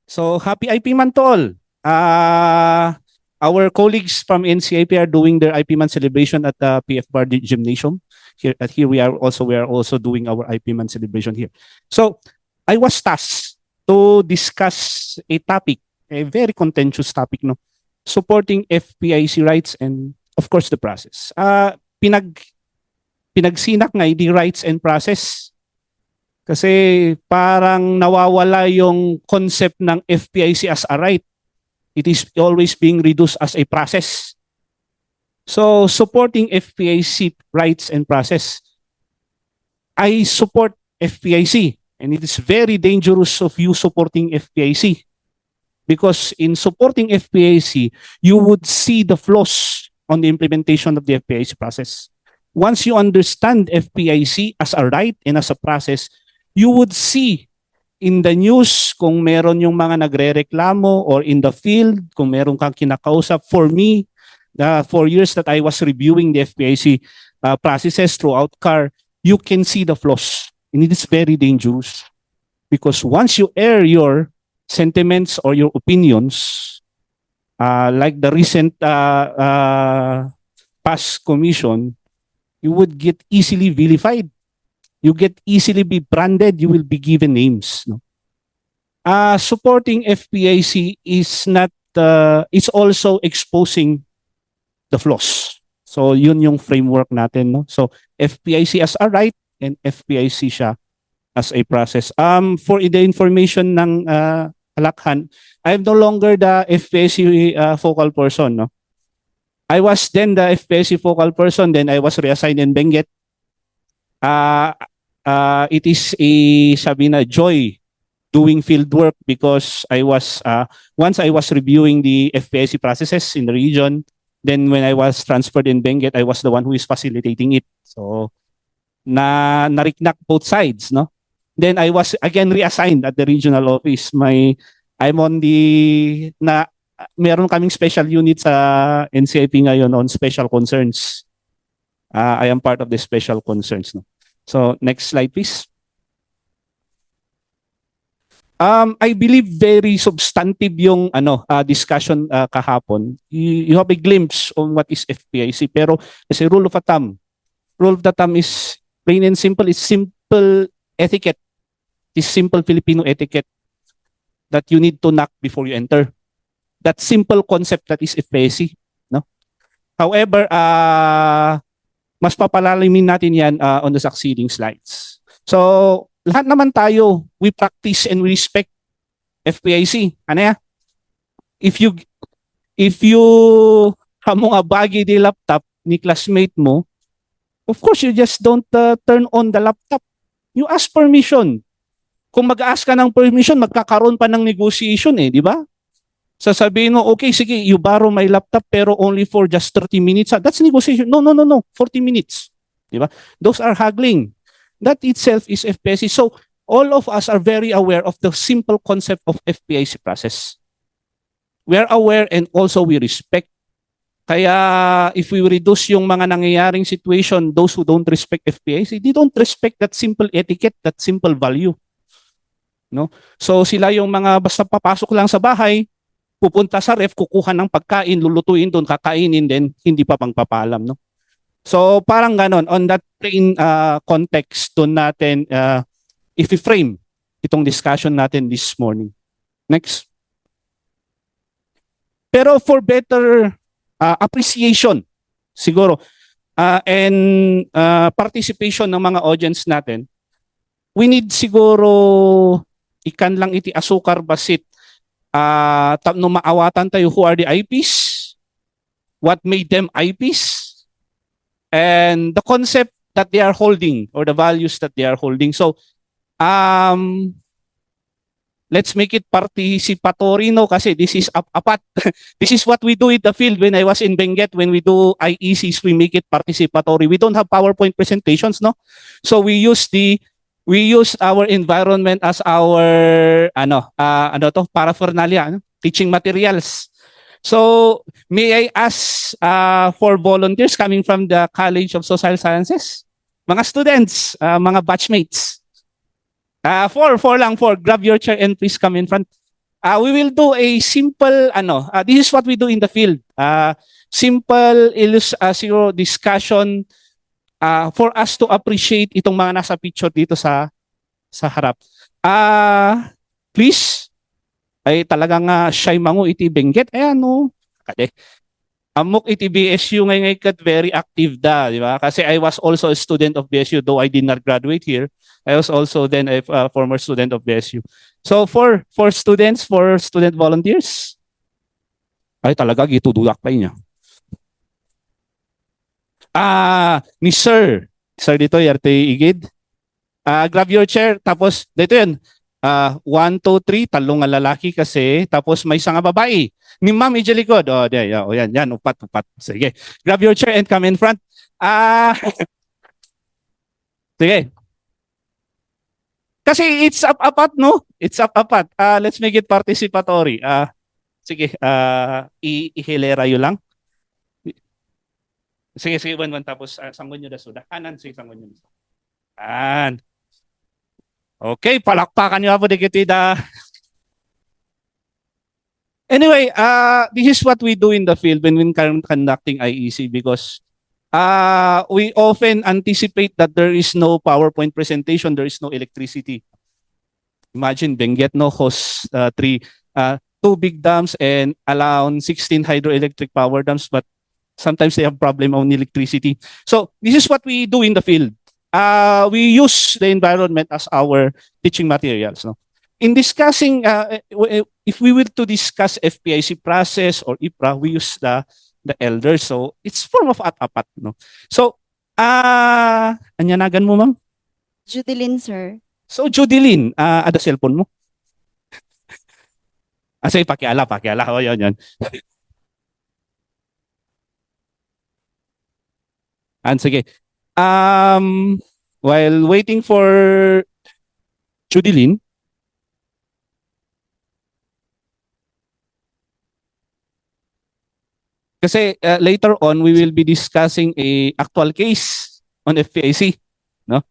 So happy IP Month to all. Our colleagues from NCIP are doing their IP Month celebration at the PF Bar Gymnasium. Here we are also doing our IP Month celebration here. So I was tasked to discuss a topic, a very contentious topic, no, supporting FPIC rights and of course the process. Pinagsinak nga the rights and process. Kasi parang nawawala yung concept ng FPIC as a right. It is always being reduced as a process. So supporting FPIC rights and process, I support FPIC, and it is very dangerous of you supporting FPIC, because in supporting FPIC, you would see the flaws on the implementation of the FPIC process. Once you understand FPIC as a right and as a process, you would see in the news kung meron yung mga nagrereklamo, or in the field kung meron kang kinakausap. For me, 4 years that I was reviewing the FPIC processes throughout CAR, you can see the flaws. And it is very dangerous, because once you air your sentiments or your opinions, like the recent past commission, you would get easily vilified. You get easily be branded, you will be given names. No? Supporting FPIC is not, it's also exposing the flaws. So yun yung framework natin. No? So FPIC as a right and FPIC siya as a process. For the information ng Alakhan, I am no longer the FPIC focal person. No? I was then the FPIC focal person, then I was reassigned in Benguet. It is a sabi na joy doing field work, because I was once I was reviewing the FPIC processes in the region, then when I was transferred in Benguet, I was the one who is facilitating it. So nariknak both sides, no? Then I was again reassigned at the regional office. I'm on the meron kaming special unit sa NCIP ngayon on special concerns. I am part of the special concerns, no? So next slide, please. I believe very substantive yung discussion kahapon. You have a glimpse on what is FPIC, pero as a rule of thumb is plain and simple. It's simple etiquette. It's simple Filipino etiquette that you need to knock before you enter. That simple concept, that is FPIC, no? However, mas papalalimin natin yan on the succeeding slides. So, lahat naman tayo, we practice and we respect FPIC. Ano ya? If you hamong abagi di laptop ni classmate mo, of course, you just don't turn on the laptop. You ask permission. Kung mag-ask ka ng permission, magkakaroon pa ng negotiation di ba? Sasabihin mo, okay, sige, you borrow my laptop pero only for just 30 minutes. That's negotiation. No, 40 minutes. Diba? Those are haggling. That itself is FPIC. So all of us are very aware of the simple concept of FPIC process. We are aware and also we respect. Kaya if we reduce yung mga nangyayaring situation, those who don't respect FPIC, they don't respect that simple etiquette, that simple value. No? So sila yung mga basta papasok lang sa bahay, pupunta sa ref, kukuha ng pagkain, lulutuin doon, kakainin din, hindi pa pangpapalam, no? So parang ganon, on that plain context doon natin if we frame itong discussion natin this morning. Next. Pero for better appreciation siguro and participation ng mga audience natin, we need siguro ikan lang iti asukar basit no maawatan tayo who are the IPs, what made them IPs, and the concept that they are holding or the values that they are holding. So let's make it participatory, no, kasi this is apat. This is what we do in the field. When I was in Benguet, when we do IECs, we make it participatory. We don't have PowerPoint presentations, no? So we use our environment as our paraphernalia, teaching materials. So may I ask for volunteers coming from the College of Social Sciences, mga students, mga batchmates. Four lang. Grab your chair and please come in front. We will do a simple this is what we do in the field. Simple siguro discussion for us to appreciate itong mga nasa picture dito sa harap. Please ay talagang shy mangu iti Benguet no. Kade amok iti BSU ngay kat very active da, di ba? Kasi I was also a student of BSU, though I did not graduate here. I was also then a former student of BSU. So for student volunteers, ay talaga gitudulak pa niya. Ni Sir dito yarte igid. Grab your chair, tapos dito yan. 1, 2, 3, talong nga lalaki kasi, tapos may isang babae. Ni Ma'am Ijelikod. Yan, upat. Sige. Grab your chair and come in front. Sige. Kasi it's up-apat, no? It's up-apat. Let's make it participatory. Sige, ihilera yun lang. Sige, one, tapos sanggon nyo da suda. Kanan, sige, sanggon nyo. Okay, palakpakan nyo po digitida. Anyway, this is what we do in the field when we're conducting IEC, because we often anticipate that there is no PowerPoint presentation, there is no electricity. Imagine Benguet hosts two big dams and around 16 hydroelectric power dams, but sometimes they have problem on electricity. So this is what we do in the field. We use the environment as our teaching materials. No? In discussing, if we were to discuss FPIC process or IPRA, we use the elders. So it's form of at-apat. No? So, anyanagan mo, ma'am? Judeline, sir. So, Judeline, ada cellphone mo? Sige, pakiala. O, yan. Sige. While waiting for Judeline, kasi later on we will be discussing a actual case on FPIC, no?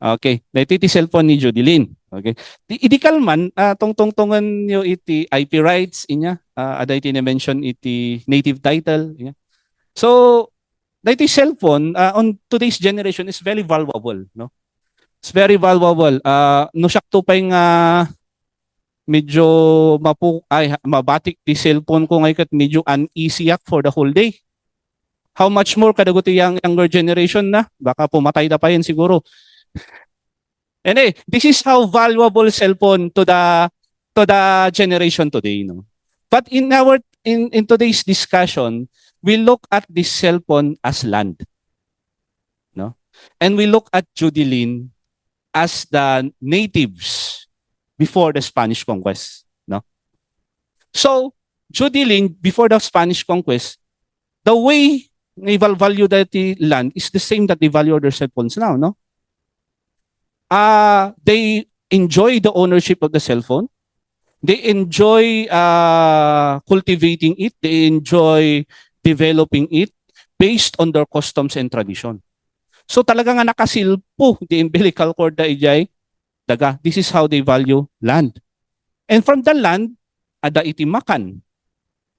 Okay, naititi cellphone ni Judeline. Okay. Idikal man tungtungan yo iti IP rights inya, ada iti mention iti native title inya. So that is cellphone on today's generation is very valuable, no? It's very valuable. No siya to pay nga medyo mabatik di cellphone ko ngay kat medyo uneasy for the whole day. How much more kadaguti yung younger generation na? Baka pumatay na pa yan siguro. And this is how valuable cellphone to the generation today, no? But in today's discussion, we look at this cellphone as land, no? And we look at Judeline as the natives before the Spanish conquest, no? So, Judeline, before the Spanish conquest, the way they value that land is the same that they value their cell phones now, no? They enjoy the ownership of the cell phone. They enjoy cultivating it. They enjoy developing it based on their customs and tradition. So talaga nga nakasilpo the umbilical cord da ijay daga. This is how they value land. And from the land, ada iti makan.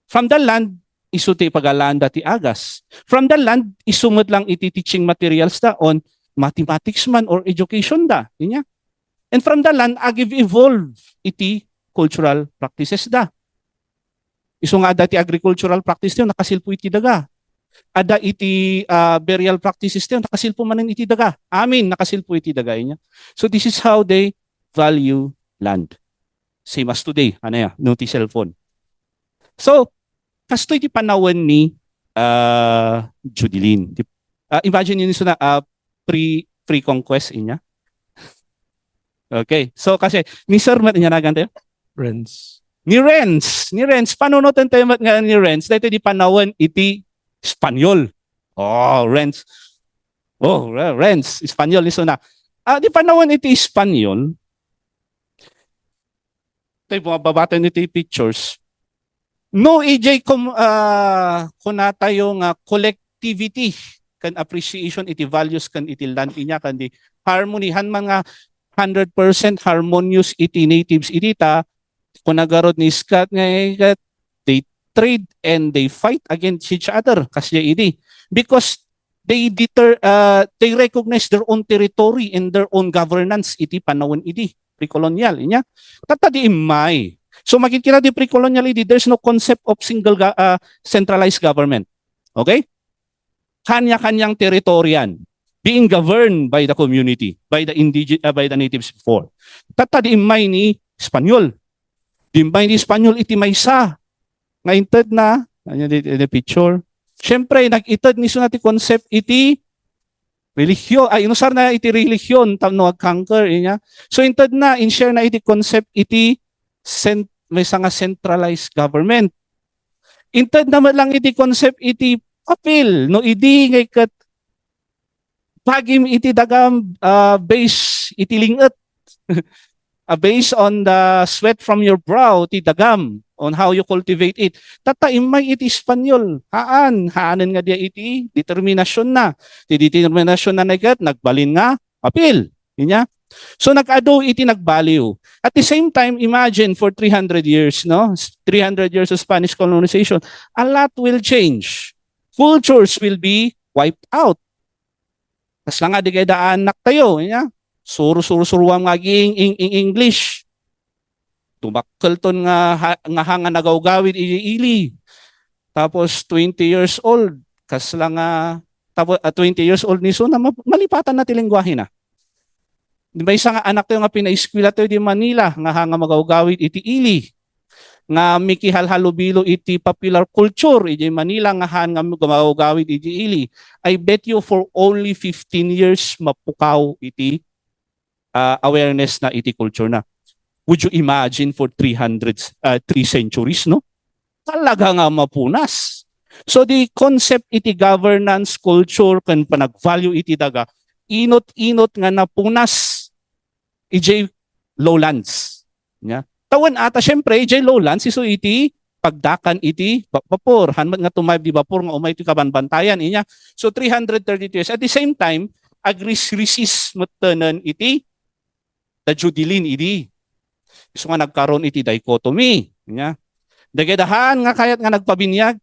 From the land, isuti pagalanda ti agas. From the land, isumot lang iti teaching materials da on mathematics man or education da. Inya. And from the land, agiv evolve iti cultural practices da. Iso nga ada ti agricultural practice tiyo, nakasilpo iti daga. Ada iti burial practices tiyo, nakasilpo manan iti daga. Amin, nakasilpo iti daga inya. So this is how they value land. Same as today, no ti cellphone. So, kasto iti panawon ni Judeline. Imagine yun na pre-conquest inya. Okay. So kasi ni Sir mat niya nagan tayo? Renz. Ni Renz. Panunutan tayo mat nga ni Renz. Dito di panawon iti Espanyol. Oh, Renz. Oh, Renz. Espanyol ni na. Di panawon iti Espanyol. Tayo bumababatan iti pictures. No, EJ, kuna tayo nga collectivity kan appreciation iti values kan iti land inya kan di harmony han man nga 100% harmonious iti natives iti ta Kung nagarod ni Scott nga they trade and they fight against each other kasi idi because they recognize their own territory and their own governance iti panahon idi pre-colonial inya tata di imay. So makikita di pre-colonial idi there's no concept of centralized government. Okay? Kanya-kanyang teritoryan being governed by the community, by the natives before. Tata di imay ni Espanyol. Di imay ni Espanyol iti maysa. Nga inted na, the picture. Siyempre, nag-itad ni sunati concept iti religion, inusar na iti religion, tamno ag-conquer, inya. So inted na, in-share na iti concept iti may nga centralized government. Inted naman lang iti concept iti appeal, no idi ngay kat pagim iti dagam base iti linget. Based on the sweat from your brow, ti dagam, on how you cultivate it. Tataimay iti Espanyol. Haanan nga dia iti determinasyon na. Ti determinasyon na nagbalin nga, apil. Inya? So nag-ado iti nagbaliw. At the same time, imagine for 300 years, no? 300 years of Spanish colonization, a lot will change. Cultures will be wiped out. Kas nga di kayo daanak tayo. Inya? Suru-suru-suruang ngaging English. Tumakkel ton nga hanga nagawgawid ili. Tapos 20 years old kas lang tapos 20 years old ni so na malipatan na ti lengguwahe na. Di ba isa nga anak tayo nga pinaeskwela tayo di Manila nga hanga magawgawid iti ili. Nga mikihalhalubilo iti popular culture iti Manila nga hanga magawgawid iti ili. I bet you for only 15 years mapukaw iti awareness na iti culture na. Would you imagine for 3 centuries, no? Talaga nga mapunas. So the concept iti governance culture kan panag-value iti daga, inot-inot nga napunas iti lowlands. Yeah? Tawan ata syempre iti lowlands iso iti pagdakan iti vapor. Hanmat nga tumayb di vapor nga umay iti kabanbantayan inya. So 332 years. At the same time, agris-resist matanan iti the Judilin idi. So nga nagkaroon iti dichotomy. Nya. Dagadahan nga kayat nga nagpabinyag,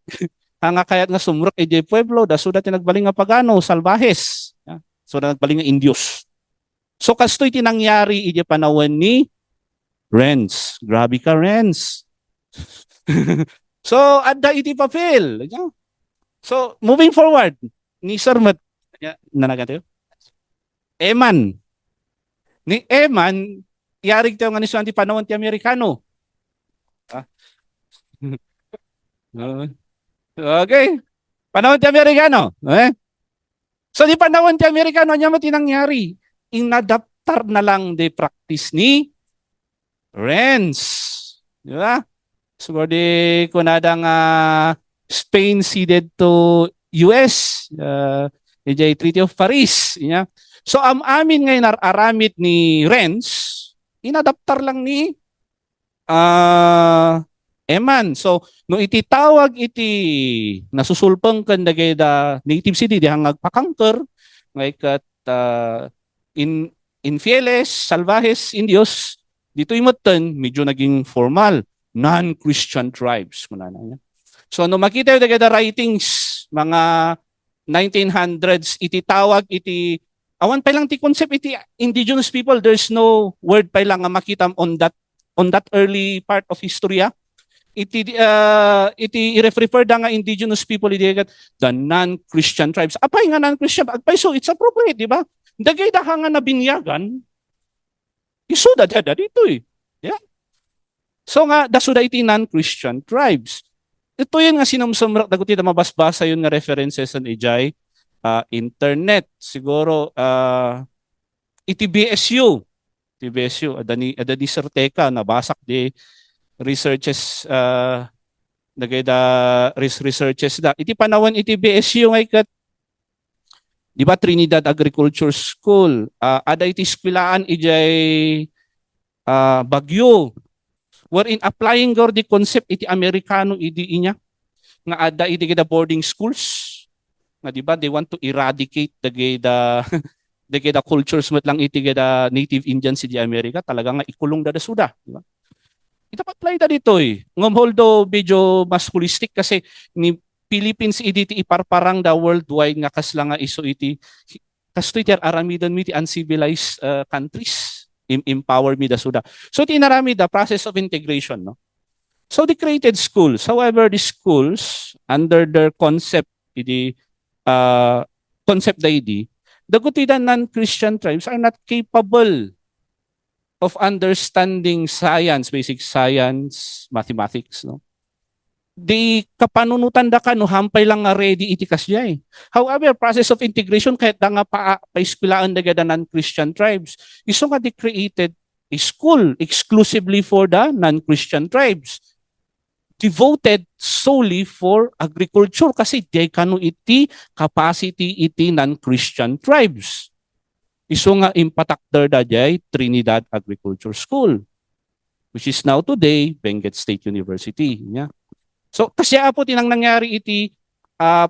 nga kayat nga sumrok iti pueblo, da sudat nagbaling nga pagano, salbahes. Nya. So nagbaling nga Indios. So kastoy iti nangyari iti panahon ni Renz. Grabe ka, Renz. So adda iti papel. Nya. So moving forward, ni Sir Mat, nanagatayo? Eman. Ni Eman, yarig tayo nga ni Suanti panahon ti Amerikano. Okay. Panahon ti Amerikano. So di panahon ti Amerikano, niya mo tinangyari. Inadaptar na lang the practice ni Renz. Di ba? So di kunada nga Spain ceded to US, Treaty of Paris. Yeah. So amin ngayon aramid ni Renz, inadaptar lang ni Eman. So no ititawag iti nasusulpeng kan dagay da native city di hangag pakangker ngay kat infieles, salvajes, Indios dito imutten medyo naging formal non-Christian tribes kunana. So no makita yung dagay da writings mga 1900s ititawag iti awan pa lang ti concept iti indigenous people. There's no word pa lang nga makita on that early part of history. Iti i-refer da nga indigenous people iti the non-Christian tribes. Apay nga non-Christian, agpay so it's appropriate, di ba? Dagay da nga nabinyagan. Isuda da dito eh. Yeah. So nga dasuda iti non-Christian tribes. Ito yun nga sinamsamrak daguti da mabasbasa yun nga references sa ijay internet siguro iti BSU adani Certeca nabasak di researches researches da iti panawan iti BSU ngay kat di ba Trinidad Agriculture School ada iti eskwelaan ijay Baguio wherein applying gor the concept iti Amerikano idi inya nga ada iti kita boarding schools nga di ba they want to eradicate the cultures met lang iti the native Indians di Amerika talaga nga ikulong da suda di ba Ita-apply da dito eh. Ngam holdo medyo mas holistic kasi ni Philippines iditi iparparang da worldwide nga kasla nga iso iti kasto iti aramidon mi ti uncivilized countries. Empower mi da suda. So tinarami da process of integration, no? So they created schools. However, the schools under their concept iti concept da idi, dagutidan non-Christian tribes are not capable of understanding science, basic science, mathematics, no? Di kapanunutan da ka no hampay lang nga ready iti kasya eh. However, process of integration kahit da nga pa-eskulaan da gada non-Christian tribes, iso nga di created a school exclusively for the non-Christian tribes devoted solely for agriculture kasi di kanu iti capacity iti non-Christian tribes. Iso nga impatakder da jay Trinidad Agriculture School, which is now today Benguet State University. Yeah. So kasya po tinang nangyari iti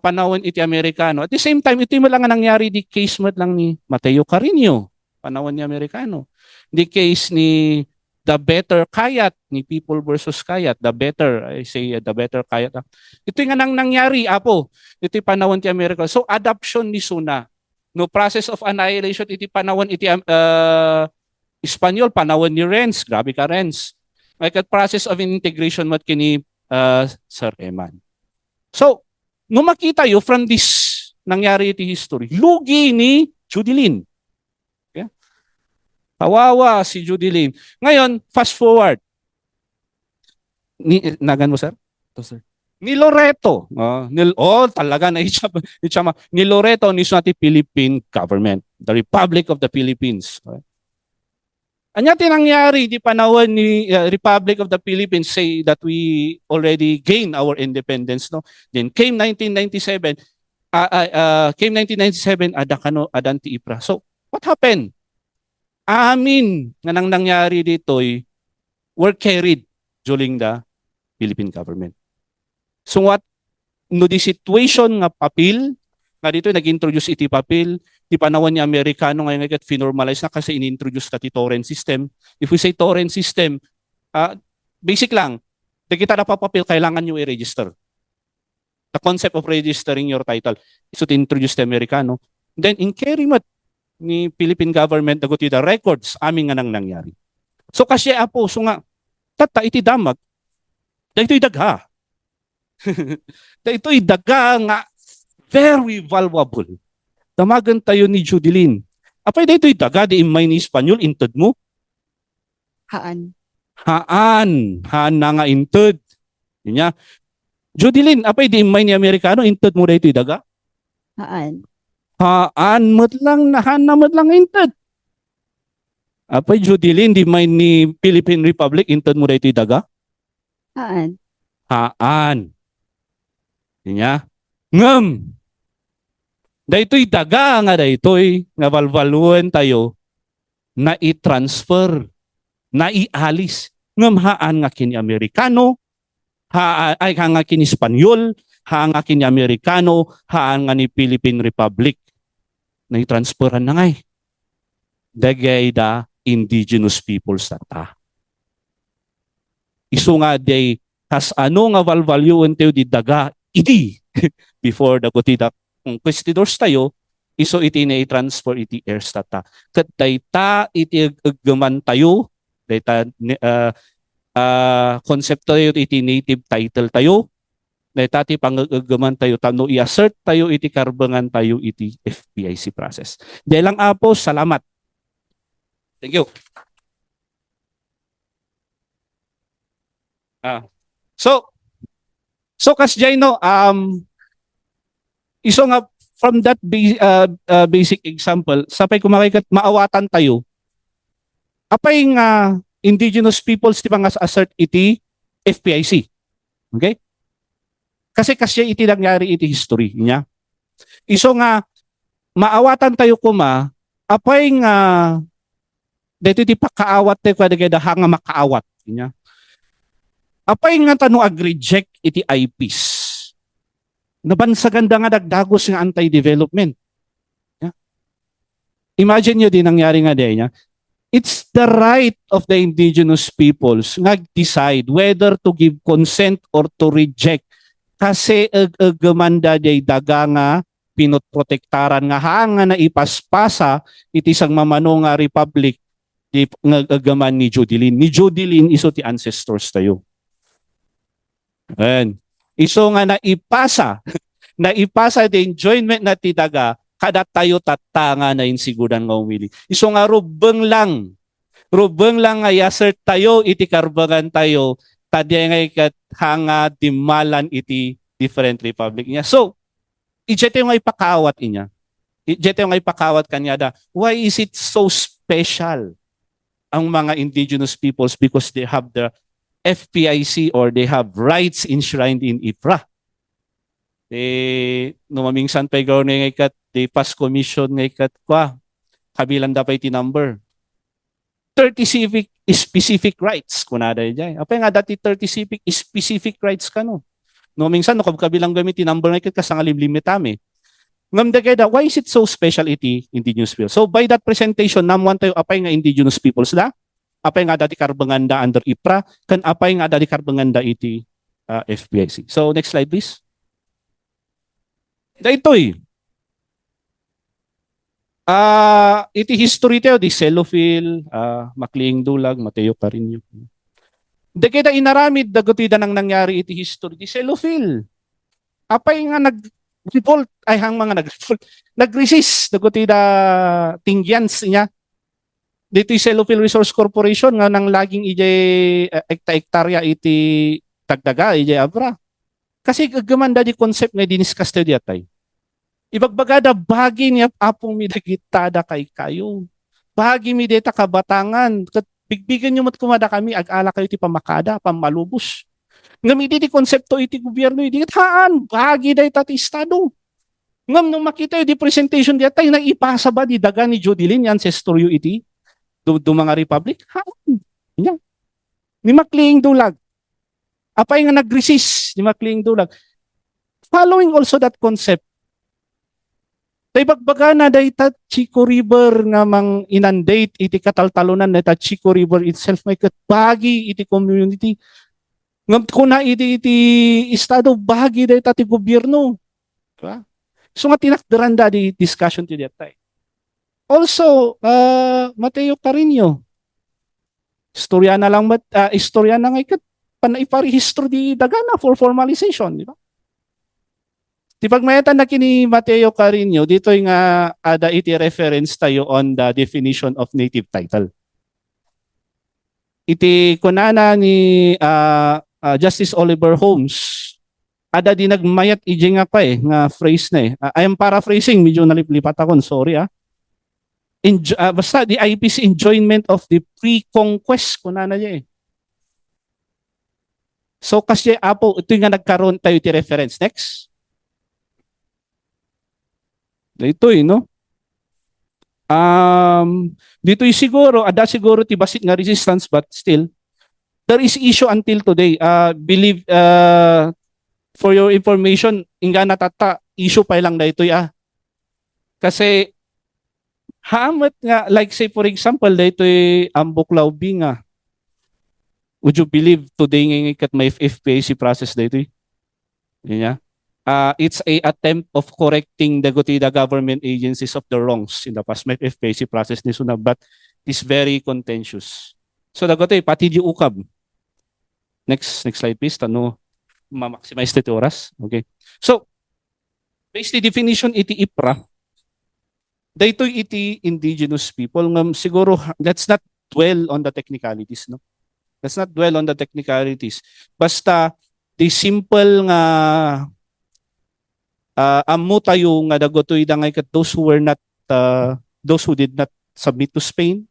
panahon iti Amerikano. At the same time, ito mo lang nga nangyari di case mo lang ni Mateo Carino, panahon ni Amerikano. Di case ni The Better Kayat, ni People versus Kayat, The Better, I say The Better Kayat. Ito nga nang nangyari, apo, ito panahon ti Amerika. So adoption ni Suna. No process of annihilation iti panahon iti Espanyol, panahon ni Renz, grabe ka Renz. Like at process of integration mat kini Sir Eman. So, nung makita yo from this nangyari iti history, lugi ni Judilyn. Okay? Kawawa si Judilyn. Ngayon, fast forward. Nagan mo, sir? To, sir. Ni Loreto. Talaga na ichama. Ni Loreto ni sa Philippine government, the Republic of the Philippines. Okay? Anya tinangyari di panahon ni Republic of the Philippines say that we already gained our independence, no? Then came 1997 adan ti IPRA. So what happened? Amin nga nang nangyari dito were carried during the Philippine government. So what no the situation nga papel nga dito nag-introduce iti papel di panahon ni Amerikano ngayon nga finormalize na kasi in-introduce na ti torrent system. If we say torrent system, basic lang, di kita napapapil, kailangan nyo i-register. The concept of registering your title is to introduce the Amerikano. Then in carry mat ni Philippine government dagot the records aming nga nang nangyari. So kasi apo, so nga, tata iti damag, da ito'y dagha. Da ito'y dagha nga very valuable. Tamagan tayo ni Judilyn. Apay dito'y daga di imay ni Espanyol, inted mo? Haan. Haan na nga inted. Niya. Judilyn, apay di imay ni Amerikano, inted mo dito'y daga? Haan. Haan, matlang na haan na matlang inted. Apay Judilyn, di imay ni Philippine Republic, inted mo dito'y daga? Haan. Haan. Niya. Ngam. Daytoy daga nga daytoy nga valvaluan tayo na i-transfer, na ialis ngam haan nga kini Amerikano, ay nga kini Espanyol, haan nga kini Amerikano, haan nga ni Philippine Republic na i-transferan na ngay. Dagay da indigenous peoples ta. Isu nga day kas ano nga valvaluan tayo di daga idi before the kutida conquistadors tayo, iso iti na i-transfer iti Erstata. Kat dayta iti aggaman tayo, dayta concept tayo iti native title tayo, dayta ti pangaggaman tayo, tano i-assert tayo iti karbangan tayo iti FPIC process. Dahil lang apo, salamat. Thank you. So kasjay no, iso nga from that basic example, sapay kumakikat maawatan tayo, apay nga indigenous peoples ti mga assert iti FPIC. Okay? Kasi iti nangyari iti history niya. Iso nga maawatan tayo kuma, apay nga dito ti pakaawat tayo kada hanga makaawat niya. Apay nga tano ag-reject iti IPs. Nabansagan da nga dagdagos nga anti-development. Yeah. Imagine nyo din nangyari nga din niya. it's the right of the indigenous peoples nga decide whether to give consent or to reject. Kasi agamanda day daga nga pinotprotektaran nga hanga na ipaspasa iti isang mamano nga republic di nga agaman ni Judilin. Ni Judilin iso ti ancestors tayo. Ayan. Iso nga naipasa the enjoyment na ti daga kada tayo tatanga na insiguran nga umili. Iso nga rubeng lang nga yasert tayo iti karbangan tayo tadya nga ikat hanga dimalan iti different republic niya. So, ijete nga ipakawat inya. Ijete nga ipakawat kanya da. Why is it so special ang mga indigenous peoples? Because they have the FPIC or they have rights enshrined in IPRA. Numamingsan pa ikaw na ikat the past commission nga ikat kwa kabilang dapat iti number 30 specific rights kunada jay apa nga dati 30 specific rights kano no minsan no kabilang gamit ti number nga ikat kasang limlimitame ngam da why is it so special iti indigenous people. So by that presentation namuan tayo apay nga indigenous peoples da apay nga dati karbanganda under IPRA kan apay nga dati karbanganda iti FPIC. So next slide please. Daytoy. Iti history tayo di Cellophil, Makliing Dulag, Mateo Carinio. Dekada inaramid dagutida nang nangyari iti history di Cellophil. Apay nga nag-revolt ay hang mga nag-revolt, nag-resist dagutida tingyans niya. Dito Cellophil Resource Corporation nga nang laging ijay ekta-ektarya iti tagdaga ijay abra. Kasi gagamanda di concept nga diniscuss tayo diatay. Ibagbagada bahagi niya apong midagitada kay kayo. Bahagi mi deta kabatangan. Bigbigan nyo mat kumada kami ag-ala kayo ti pamakada, pamalubos. Ngam iti di konsepto iti gobyerno iti haan bahagi dayta ti estado. Ngam nung makita yung di presentation diatay na ipasa ba di daga ni Jodilin yan ancestoryo iti do mga republic. Haan. Yan. Ni Makliing Dulag. Apay nga nag-resist ni Makliing Dulag. Following also that concept, tay bagbaga na dayta Chico River nga mang inundate iti kataltalunan na Chico River itself may katbagi iti community. Ngam kuna iti estado bahagi dayta ti gobyerno. Diba? So nga tinakdaran di discussion ti dayta. Also, Mateo Carinio. Istorya na lang istorya na nga ikat panaiparehistro di dagana for formalization, di ba? Di pagmayatan na kini Mateo Carinio, dito nga ada iti reference tayo on the definition of native title. Iti kunana ni Justice Oliver Holmes, ada di nagmayat iji nga pa nga phrase na I am paraphrasing, medyo nalipat akon, sorry basta the IPC enjoyment of the pre-conquest kunana niya So kasi apo, ito nga nagkaroon tayo ti reference. Next. Ito no? Dito siguro, ada siguro ti basit nga resistance but still, there is issue until today. Believe, for your information, inga natata, issue pa lang na ito Kasi, hamat nga, like say for example, dito Ambuklaw Binga. Would you believe today nga ikat may FPAC process dito Yeah. It's a attempt of correcting the government agencies of the wrongs in the past. May FPAC process ni Suna, but it's very contentious. So dagotoy pati di ukab. Next slide please. Tano ma-maximize iti oras. Okay. So based the definition iti IPRA, daytoy iti indigenous people ngam siguro let's not dwell on the technicalities no. Let's not dwell on the technicalities. Basta the simple nga ammo tayo nga dagotoy da nga those who were not those who did not submit to Spain,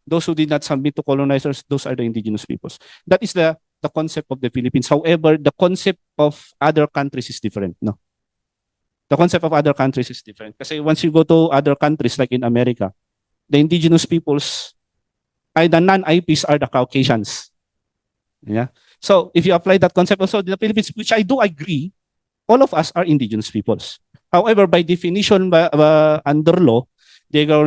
those who did not submit to colonizers, those are the indigenous peoples. That is the concept of the Philippines. However, the concept of other countries is different, no? The concept of other countries is different. Kasi once you go to other countries like in America, the indigenous peoples the non-IPs are the Caucasians. Yeah. So if you apply that concept also in the Philippines, which I do agree, all of us are indigenous peoples. However, by definition, under law, they go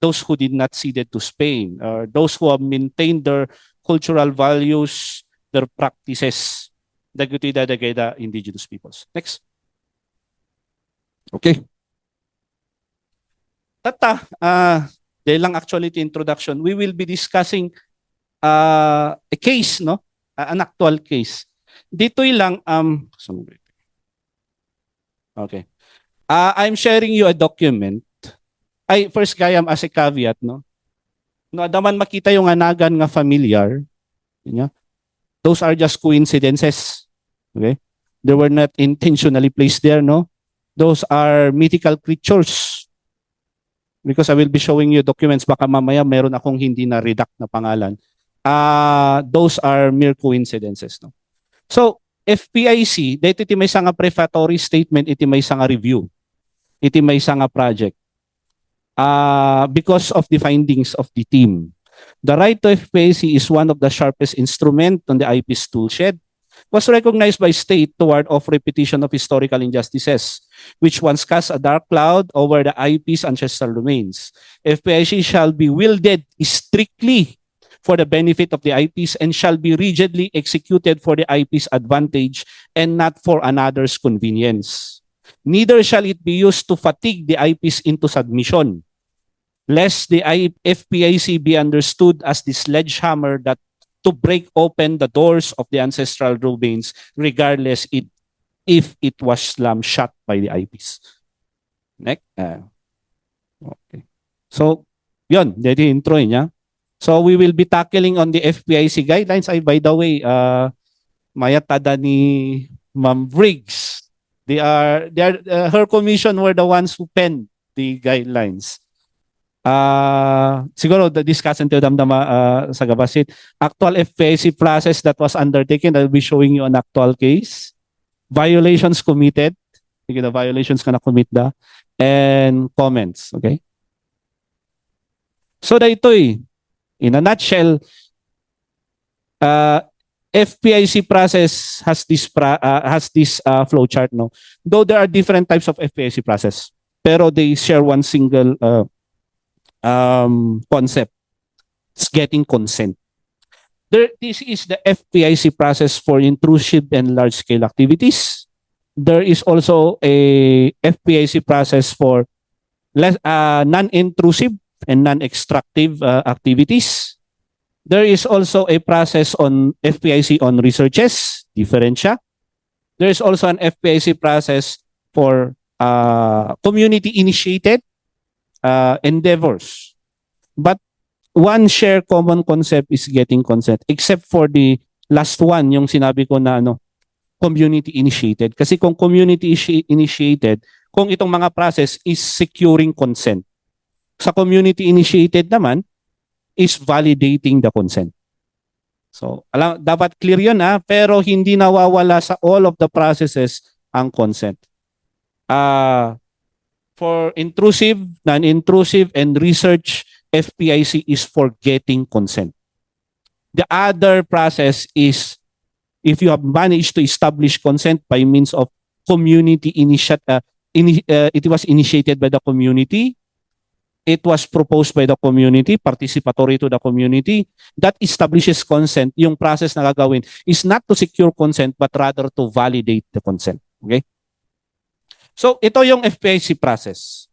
those who did not cede to Spain, or those who have maintained their cultural values, their practices, dagiti dadagay da indigenous peoples. Next. Okay. Tata, dahil lang actually the introduction, we will be discussing a case, no? An actual case. Dito'y lang, okay. I'm sharing you a document. Ay, first gayam as a caveat, no? No, adaman makita yung anagan nga familiar, yeah? Those are just coincidences. Okay? They were not intentionally placed there, no? Those are mythical creatures. Because I will be showing you documents, baka mamaya meron akong hindi na redact na pangalan. Those are mere coincidences, no? So, FPIC, dahil iti may nga prefatory statement, iti may nga review, iti may nga project. Because of the findings of the team. The right to FPIC is one of the sharpest instruments on the IP's toolshed, was recognized by state toward of repetition of historical injustices, which once cast a dark cloud over the IP's ancestral domains. FPIC shall be wielded strictly for the benefit of the IPs and shall be rigidly executed for the IP's advantage and not for another's convenience. Neither shall it be used to fatigue the IPs into submission, lest the FPIC be understood as the sledgehammer that to break open the doors of the ancestral domains, regardless if it was slammed shut by the IPs. Next. Okay. So, yun, dito intro niya. So, we will be tackling on the FPIC guidelines. Ay, by the way, mayatada ni Ma'am Briggs. Her commission were the ones who penned the guidelines. Siguro discuss until damdama sa gabasit. Actual FPIC process that was undertaken, I'll be showing you an actual case. Violations committed. Sige na, violations ka na commit da. And comments. Okay? So, dahito'y, in a nutshell, FPIC process has this flow chart, no? Though there are different types of FPIC process, pero they share one single concept. It's getting consent. This is the FPIC process for intrusive and large-scale activities. There is also a FPIC process for non-intrusive and non-extractive activities. There is also a process on FPIC on researches, different siya. There is also an FPIC process for community-initiated endeavors. But one shared common concept is getting consent, except for the last one, yung sinabi ko na community-initiated. Kasi kung community-initiated, kung itong mga process is securing consent. Sa community-initiated naman, is validating the consent. So, dapat clear yun pero hindi nawawala sa all of the processes ang consent. For intrusive, non-intrusive, and research, FPIC is for getting consent. The other process is if you have managed to establish consent by means of community initiative, it was initiated by the community, it was proposed by the community, participatory to the community, that establishes consent. Yung process na gagawin is not to secure consent but rather to validate the consent. Okay? So, ito yung FPIC process.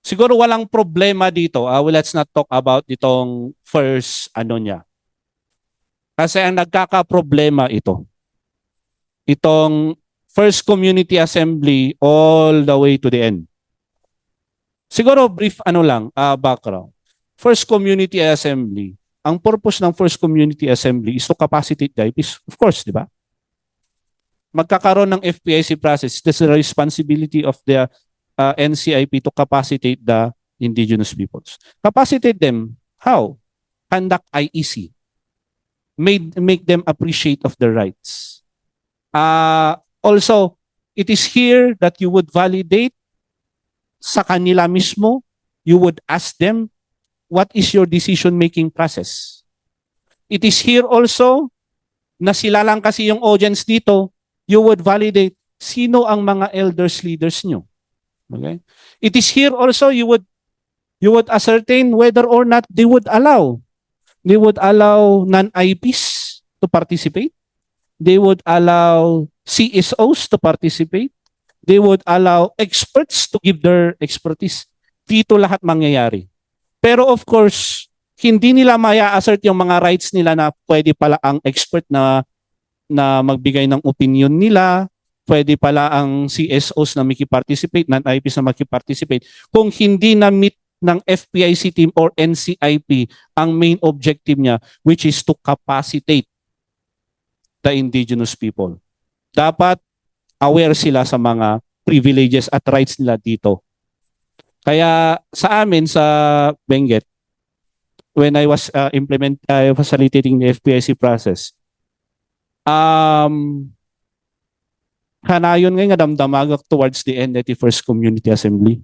Siguro walang problema dito. Let's not talk about itong first niya. Kasi ang nagkakaproblema ito. Itong first community assembly all the way to the end. Siguro brief background. First community assembly. Ang purpose ng first community assembly is to capacitate the IPs. Of course, di ba? Magkakaroon ng FPIC process. This is the responsibility of the NCIP to capacitate the indigenous peoples. Capacitate them. How? Conduct IEC. Make them appreciate of their rights. Also, it is here that you would validate sa kanila mismo, you would ask them, what is your decision-making process? It is here also, na sila lang kasi yung audience dito, you would validate sino ang mga elders leaders nyo. Okay? It is here also, you would You would ascertain whether or not they would allow non-IPs to participate. They would allow CSOs to participate. They would allow experts to give their expertise. Dito lahat mangyayari. Pero of course, hindi nila maya-assert yung mga rights nila na pwede pala ang expert na magbigay ng opinion nila, pwede pala ang CSOs na makiparticipate, non-IPs na makiparticipate, kung hindi na meet ng FPIC team or NCIP ang main objective niya, which is to capacitate the indigenous people. Dapat aware sila sa mga privileges at rights nila dito. Kaya sa amin sa Benguet, when I was facilitating the FPIC process, hanayon nga damdamagak towards the end at the first community assembly.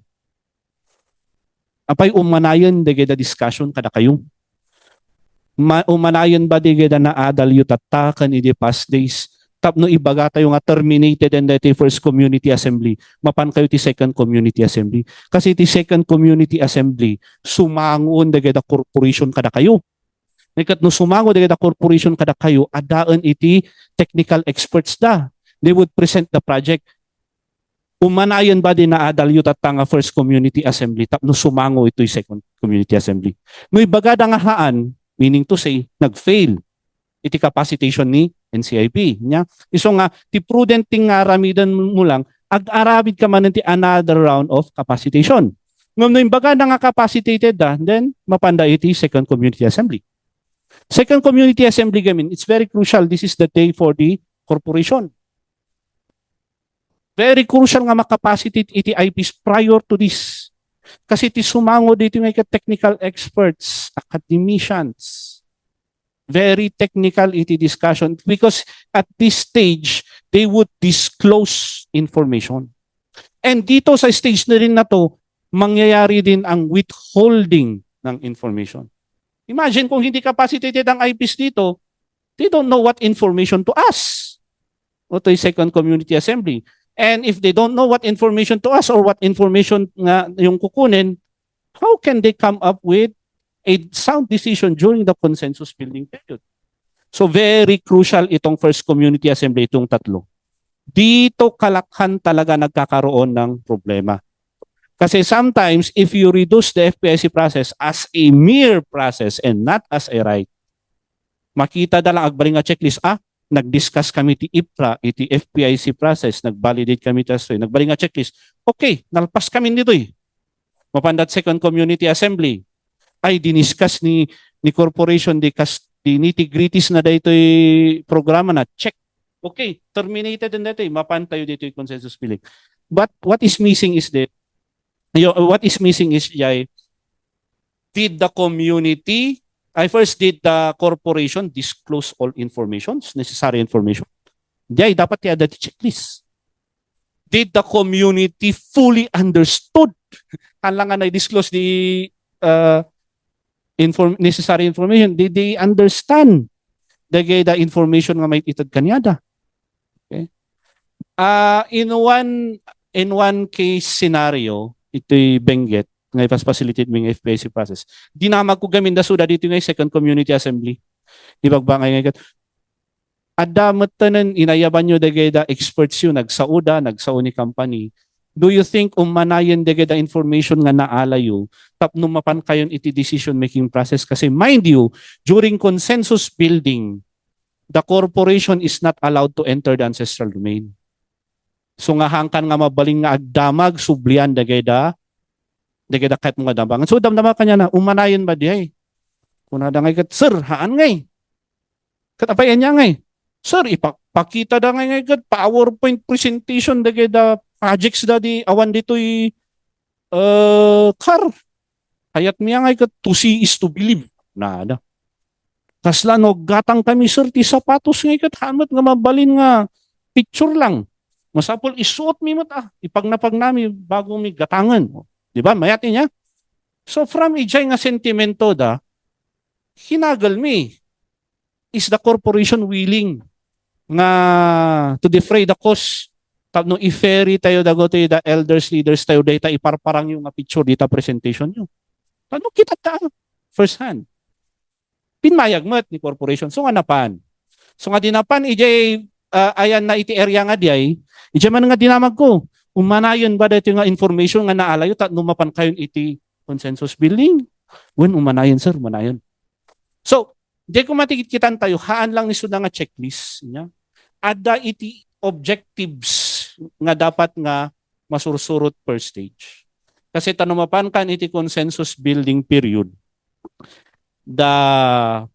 Apay umanayon dagay da discussion kada kayo. Umanayon ba dagay da na adal yu tatakan in the past days. Tapno ibaga tayo nga terminated and the first community assembly. Mapan kayo ti second community assembly. Kasi ti second community assembly, sumangon dagay da corporation kada kayo. Nikat no sumango dagay da corporation kada kayo, adaan iti technical experts da. They would present the project. Umanayon ba din na adal yu tatanga first community assembly tapno sumango ito'y second community assembly. No ibaga da nga haan, meaning to say, nag-fail iti capacitation ni NCIP. Nya? Iso nga, ti prudent ting nga ramidan mo lang, ag-arabid ka man ti another round of capacitation. Ngam no imbaga na nga capacitated da, then mapanda iti second community assembly. Second community assembly gamin, it's very crucial. This is the day for the corporation. Very crucial nga makapacitate iti IPs prior to this. Kasi ti sumango dito nga technical experts, academicians. Very technical iti discussion because at this stage, they would disclose information. And dito sa stage na rin na to, mangyayari din ang withholding ng information. Imagine kung hindi capacitated ang IPs dito, they don't know what information to us. O to second community assembly. And if they don't know what information to us or what information nga yung kukunin, how can they come up with a sound decision during the consensus building period? So very crucial itong first community assembly, itong tatlo. Dito kalakhan talaga nagkakaroon ng problema. Kasi sometimes if you reduce the FPIC process as a mere process and not as a right, makita da lang agbaring nga checklist, nag-discuss kami ti IPRA, iti FPIC process, nag-validate kami ti ASTRAE, nagbaring nga checklist. Okay, nalpas kami nito eh. Mapandat second community assembly, ay diniscuss ni corporation di nitty-gritties na dito programa na check. Okay, terminated na dito mapantayo dito yung consensus building. But what is missing is that did the community, did the corporation disclose all informations, necessary information? Dapat i-add the checklist. Did the community fully understood? Kailangan na i-disclose the necessary information. Did they understand the information nga may itad kanyada? Okay. In one case scenario, ito'y Benguet, nga facilitate ng FPIC process. Dinamag ko gamin da suda dito nga second community assembly. Ibagbangay nga adamat tanan inayaban nyo dagay da experts yun, nagsauni company. Do you think umanayan dagay da information nga naalayo tapno mapan kayon iti decision making process? Kasi mind you, during consensus building, the corporation is not allowed to enter the ancestral domain. So nga hangkan nga mabaling nga agdamag sublian dagay da kahit mga dambangan. So damdama kanya na umanayan ba diay? Kung nadangay kat sir, haan ngay. Katapayan niya ngay. Sir, ipakita da ngay kat PowerPoint presentation dagay da projects da di awan dito'y car. Hayat miya ngay kat to see is to believe. Nada. Kasla no gatang kami sir ti sapatos ngay kat hamat nga mabalin nga picture lang. Masapol isuot mi mat ipagnapag nami bago mi gatangan. Diba? Mayati niya. So from ijay nga sentimento da, hinagal mi. Is the corporation willing nga to defray the cost? Tapno i-ferry tayo dago tayo the elders, leaders tayo data iparparang yung picture dita presentation nyo. Tanong kita ta first hand. Pinmayag met ni corporation. So nga napan. So nga dinapan, ayan na iti area nga di ay, man nga dinamag ko. Umanayon ba dito nga information nga naalayo, numapan kayon iti consensus building? When umanayon, sir, umanayon. So, di ko matikitan tayo, haan lang ni nga checklist niya. Ada iti objectives nga dapat nga masursurot per stage. Kasi tanumapan kan iti consensus building period, the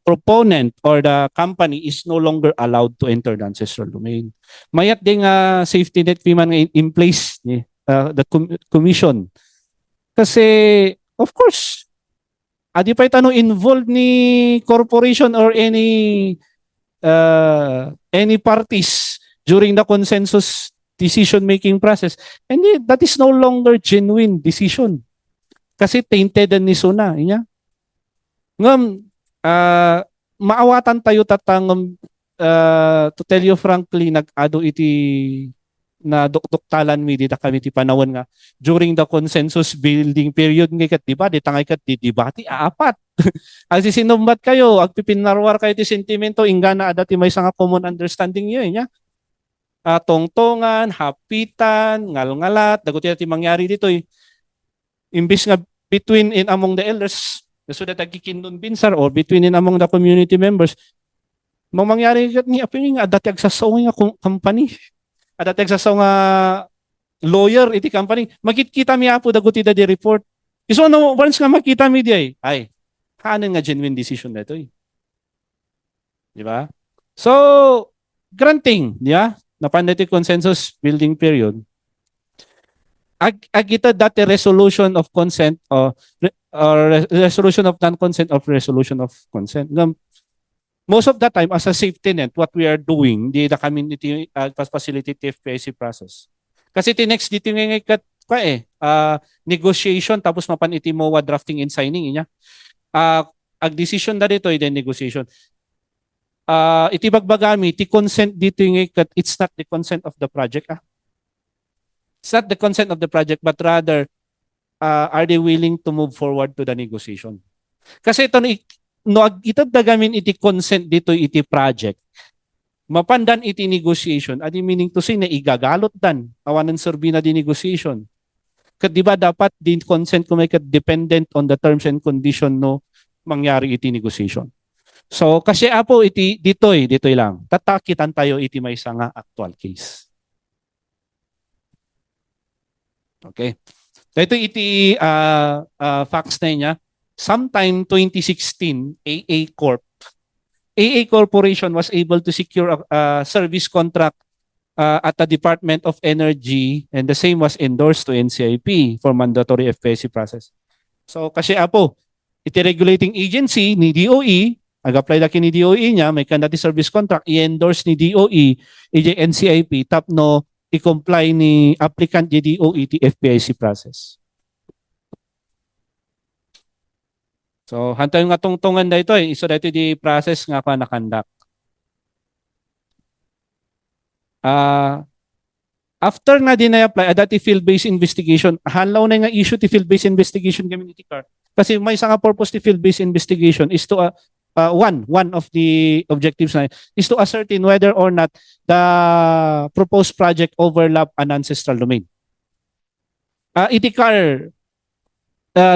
proponent or the company is no longer allowed to enter the ancestral domain. Mayat ding safety net fee man in place ni the commission. Kasi of course, adi pa itano involved ni corporation or any parties during the consensus decision making process, and that is no longer genuine decision. Kasi tainted ni suna niya. Ngam, maawatan tayo tatang to tell you frankly, nag-ado iti na doktalan mi dita kami ti panawon nga during the consensus building period ngay kat diba di tangay kat di debate apat. Ang sisinumbat kayo, agpipinarwar kayo ti sentimento ingana adati may nga common understanding yun nya. Tongtongan, hapitan, ngal-ngalat, dagot ti mangyari dito imbis nga between and among the elders so that nagkikindon binsar or between and among the community members, mangyari ni apin nga dati agsasaw nga company. Dati agsasaw nga lawyer iti company. Makikita mi apo daguti da di report. So no once nga makita mi di ay kanan nga genuine decision na ito Di ba? So granting, di ba? Napan iti consensus building period. Agita dati resolution of consent or resolution of non-consent or resolution of consent. Most of the time, as a safety net, what we are doing, di the community facilitate FPIC process. Kasi tinext dito nga negotiation tapos mapan iti mo drafting and signing niya. Ag decision na dito then negotiation. Iti bagbagami, ti consent dito nga it's not the consent of the project. It's not the consent of the project but rather are they willing to move forward to the negotiation? Kasi ito no itad dagamin iti consent dito iti project. Mapandan iti negotiation, adi meaning to say na igagalot dan awanan serbi na di negotiation. Kat di ba dapat din consent ko may dependent on the terms and condition no mangyari iti negotiation. So kasi apo iti ditoy lang. Tatakitan tayo iti may nga actual case. Okay. Ito iti facts na niya. Sometime 2016, AA Corporation was able to secure a service contract at the Department of Energy and the same was endorsed to NCIP for mandatory FPIC process. So kasi apo, iti regulating agency ni DOE, ag-apply laki ni DOE niya, may kandati service contract, i-endorse ni DOE, NCIP, tapno i-comply ni applicant ni DOE ti FPIC process. So, hantay nga tungtungan da ito iso da ito di process nga pa nakandak. After na din na-apply, dati field-based investigation, hanlaw na nga issue ti field-based investigation community card. Kasi may isang purpose ti field-based investigation is to, one of the objectives na is to ascertain whether or not the proposed project overlap an ancestral domain. Itikar,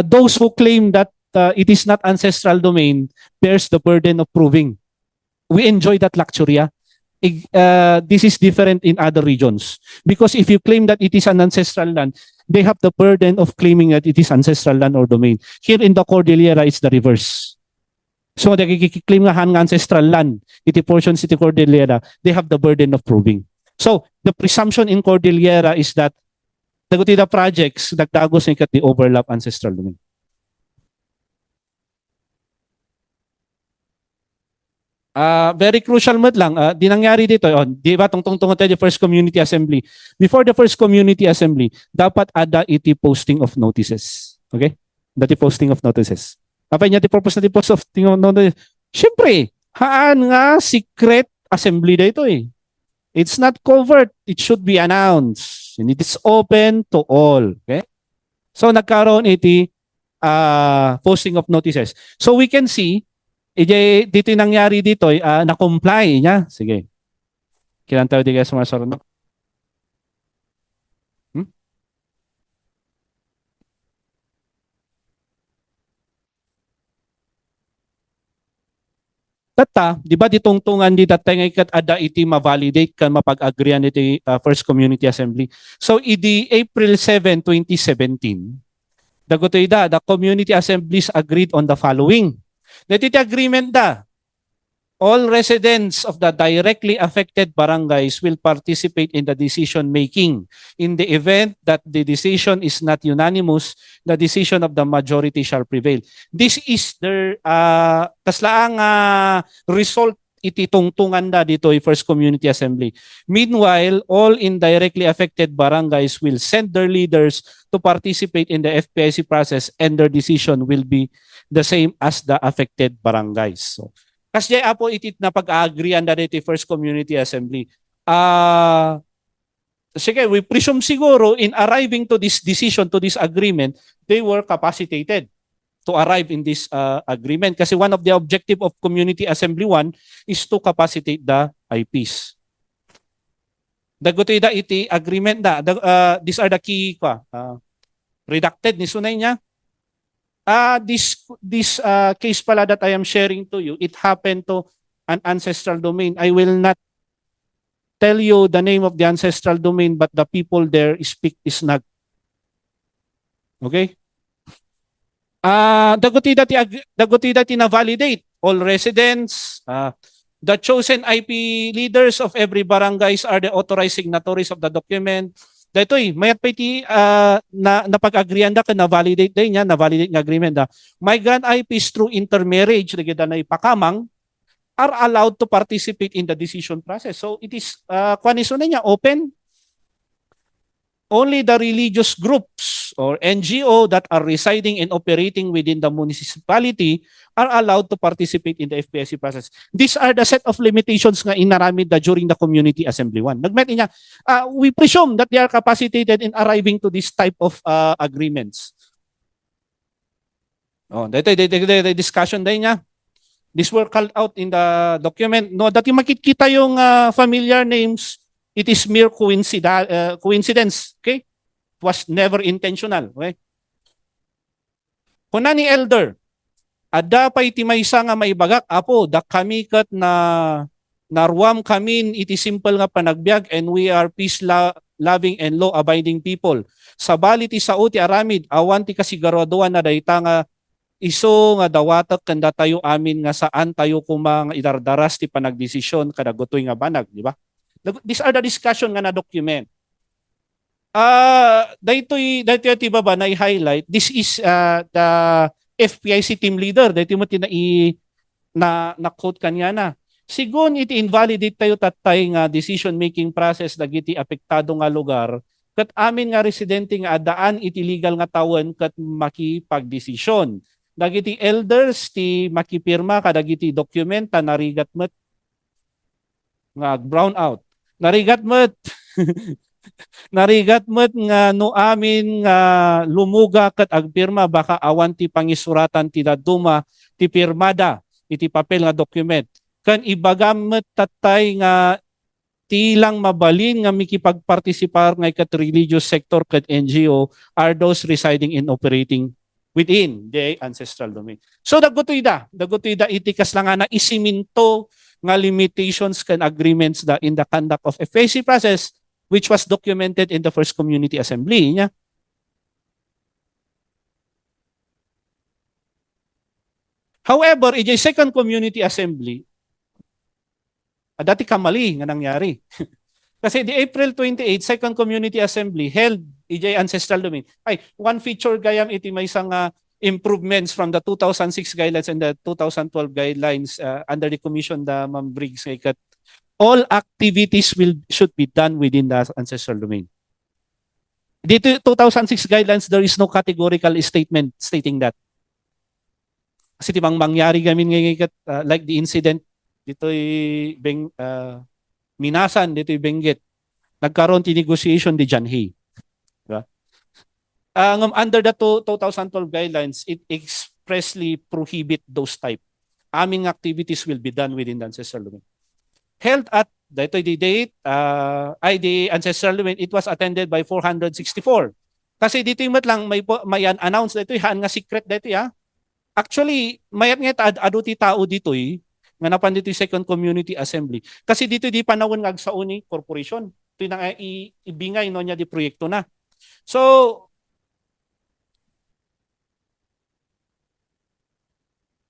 those who claim that it is not ancestral domain bears the burden of proving. We enjoy that luxury. This is different in other regions. Because if you claim that it is an ancestral land, they have the burden of claiming that it is ancestral land or domain. Here in the Cordillera, it's the reverse. So, they claim nga ancestral land, iti portions iti Cordillera, they have the burden of proving. So, the presumption in Cordillera is that daguti the projects, nagdagos na ikat the overlap ancestral domain. Very crucial mat lang, di nangyari dito, di ba tungtong tayo the first community assembly. Before the first community assembly, dapat ada iti posting of notices. Okay? Dati posting of notices. Apa niya ti purpose na ti posting of notices? Siyempre, haan nga secret assembly da ito It's not covert, it should be announced. And it is open to all. Okay? So nagkaroon iti posting of notices. So we can see, dito yung nangyari dito, na-comply niya. Sige. Kailan tayo di kayo sumasaroon? Hmm? Tata, di ba ditungtungan di tatay nga ikat ada iti ma-validate kan mapag-agreean iti First Community Assembly. So, idi April 7, 2017, dagotoy the community assemblies agreed on the following. Dito iti agreement da, all residents of the directly affected barangays will participate in the decision making. In the event that the decision is not unanimous, the decision of the majority shall prevail. This is their kaslaang result iti tungtungan da dito ay First Community Assembly. Meanwhile, all indirectly affected barangays will send their leaders to participate in the FPIC process and their decision will be the same as the affected barangays. So, kasi apo itit na pag-agreean na dito First Community Assembly. Sige, we presume siguro in arriving to this decision, to this agreement, they were capacitated to arrive in this agreement. Kasi one of the objective of Community Assembly 1 is to capacitate the IPs. Dagotoy da iti agreement da. These are the key redacted ni sunay niya. This case pala that I am sharing to you, it happened to an ancestral domain. I will not tell you the name of the ancestral domain, but the people there speak Isnag. Okay? Daguti dati na validate all residents. The chosen IP leaders of every barangays are the authorized signatories of the document. Datoy, mayat pa iti napag-agreean da ka na-validate din niya, na-validate ng agreement da. Migrant IPs through intermarriage, nagida na ipakamang, are allowed to participate in the decision process. So it is, kwaniso na niya, open. Only the religious groups or NGO that are residing and operating within the municipality are allowed to participate in the FPIC process. These are the set of limitations nga inaramid da during the Community Assembly 1. Nagmet niya, we presume that they are capacitated in arriving to this type of agreements. Oh, dito discussion din niya. These were called out in the document. No, dati makikita yung familiar names. It is mere coincidence. Okay? It was never intentional. Okay? Kuna ni elder, ada pa iti maysa nga maibagak, apo, da kami kat na narwam kamin iti simple nga panagbiag and we are peace-loving and law-abiding people. Sabali ti sao ti aramid, awan ti kasigaraduan na dayta nga iso nga dawatak kanda tayo amin nga saan tayo kumang idardaras ti panagdesisyon kada gotoy nga banag, di ba? These are the discussion nga na document. Daytoy ti baba na i-highlight. This is the FPIC team leader. Daytoy mo na quote kanya na. Sigun iti invalidate tayo tatay nga decision making process dagiti apektado nga lugar ket amin nga residente nga adaan iti legal nga tawon ket makipagdesisyon. Dagiti elders ti makipirma kadagiti dokumenta narigat met nga brown out. Narigat met nga no amin nga lumuga ket agpirma baka awan ti pangisuratan ti daduma ti pirmada iti papel nga document. Kan ibagam met tatay nga tilang mabalin nga mikipagpartisipar nga ket religious sector ket NGO are those residing and operating within the ancestral domain. So dagutoy da iti kasla nga na isiminto nga limitations can agreements da in the conduct of FPIC process which was documented in the First Community Assembly niya. However, in the Second Community Assembly, dati kamali nga nangyari. Kasi the April 28, Second Community Assembly held EJ Ancestral Domain. Ay, one feature gayam iti may isang improvements from the 2006 guidelines and the 2012 guidelines under the commission the Ma'am Briggs kat all activities should be done within the ancestral domain. Dito 2006 guidelines there is no categorical statement stating that. Kasi timang mangyari gamin ngayon like the incident dito'y Minasan dito'y Benguet. Nagkaroon ti negotiation di Janhi. Diba? Under the 2012 guidelines, it expressly prohibit those type. Aming activities will be done within the ancestral domain. Held at dito the date, the ancestral domain, it was attended by 464. Kasi dito yung lang may announce dito han nga secret dito ya. Actually, mayat nga aduti tao dito nga napan dito yung second community assembly. Kasi dito di panahon nga sa uni corporation. Ito na ibingay no niya di proyekto na. So,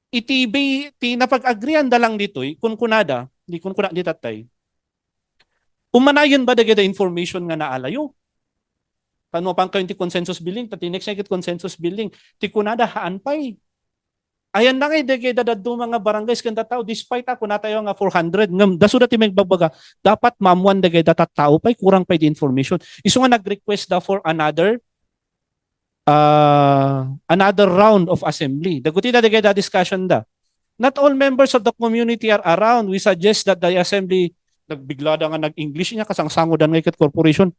itibay ti napag-agreean da lang dito kun kunada, di kun kuna di tatay. Umanayon ba dagada information nga naalayo? Kano pang kayo ti consensus building, tati next second consensus building, ti kunada haan pay. Ayan na kay dagada dadto mga barangays kanda tao despite ako natayo nga 400 ngam daso dati magbabaga dapat mamuan dagada tao pay kurang pay di information. Isu nga nag-request da for another round of assembly. Daguti na dagay discussion da. Not all members of the community are around. We suggest that the assembly nagbigla da nga nag-English niya kasangsangodan nga ikat corporation.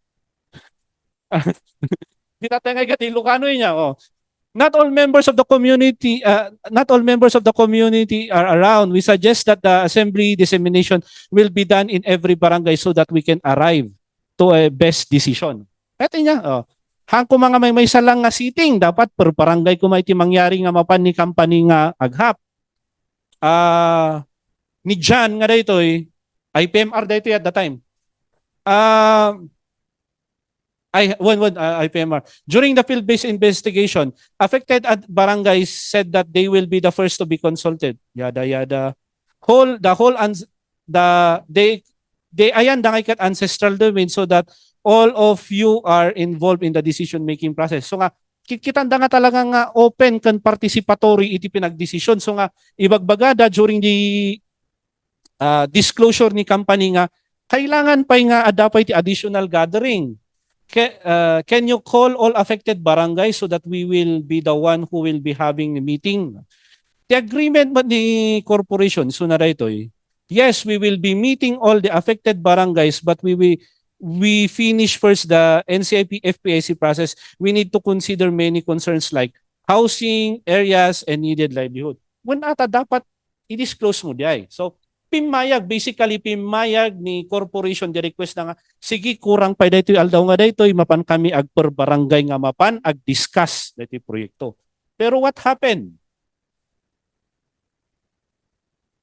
Di natin nga ikat Ilocano niya. Oh. Not all members of the community are around. We suggest that the assembly dissemination will be done in every barangay so that we can arrive to a best decision. Ito niya. Oh. Hangko mga may salang nga sitting, dapat per barangay ko may mangyari nga mapan ni company nga aghap. Ni John nga dito IPMR dito at the time. IPMR. During the field-based investigation, affected at barangays said that they will be the first to be consulted. Yada yada. They ayan dangikat ancestral domain so that all of you are involved in the decision-making process. So nga, kitanda nga talaga nga open kan participatory iti pinagdesisyon. So nga, ibagbagada during the disclosure ni company nga, kailangan pa nga adapay ti additional gathering. Can you call all affected barangays so that we will be the one who will be having the meeting? The agreement ba ni corporation, so na ito yes, we will be meeting all the affected barangays but we finish first the NCIP FPIC process, we need to consider many concerns like housing, areas, and needed livelihood. When ata dapat i-disclose mo diay. So, basically pimayag ni corporation di request na nga, sige kurang pa dito aldaw nga dito, mapan kami ag per barangay nga mapan, ag discuss dito proyekto. Pero what happened?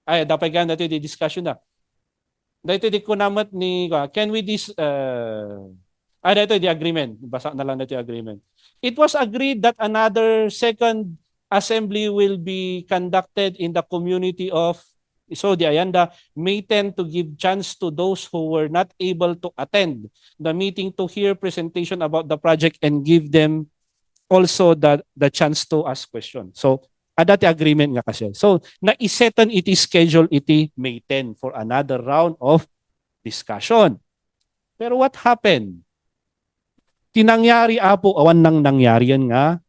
Ay, dapat gan dito di discussion na. Dito di kunamat ni can we dito di agreement basa na lang dito agreement. It was agreed that another second assembly will be conducted in the community of di Ayanda May 10 to give chance to those who were not able to attend the meeting to hear presentation about the project and give them also the chance to ask questions. So adati agreement nga kasi. So, naisetan iti schedule iti May 10 for another round of discussion. Pero what happened? Tinangyari apo awan nang nangyari yan nga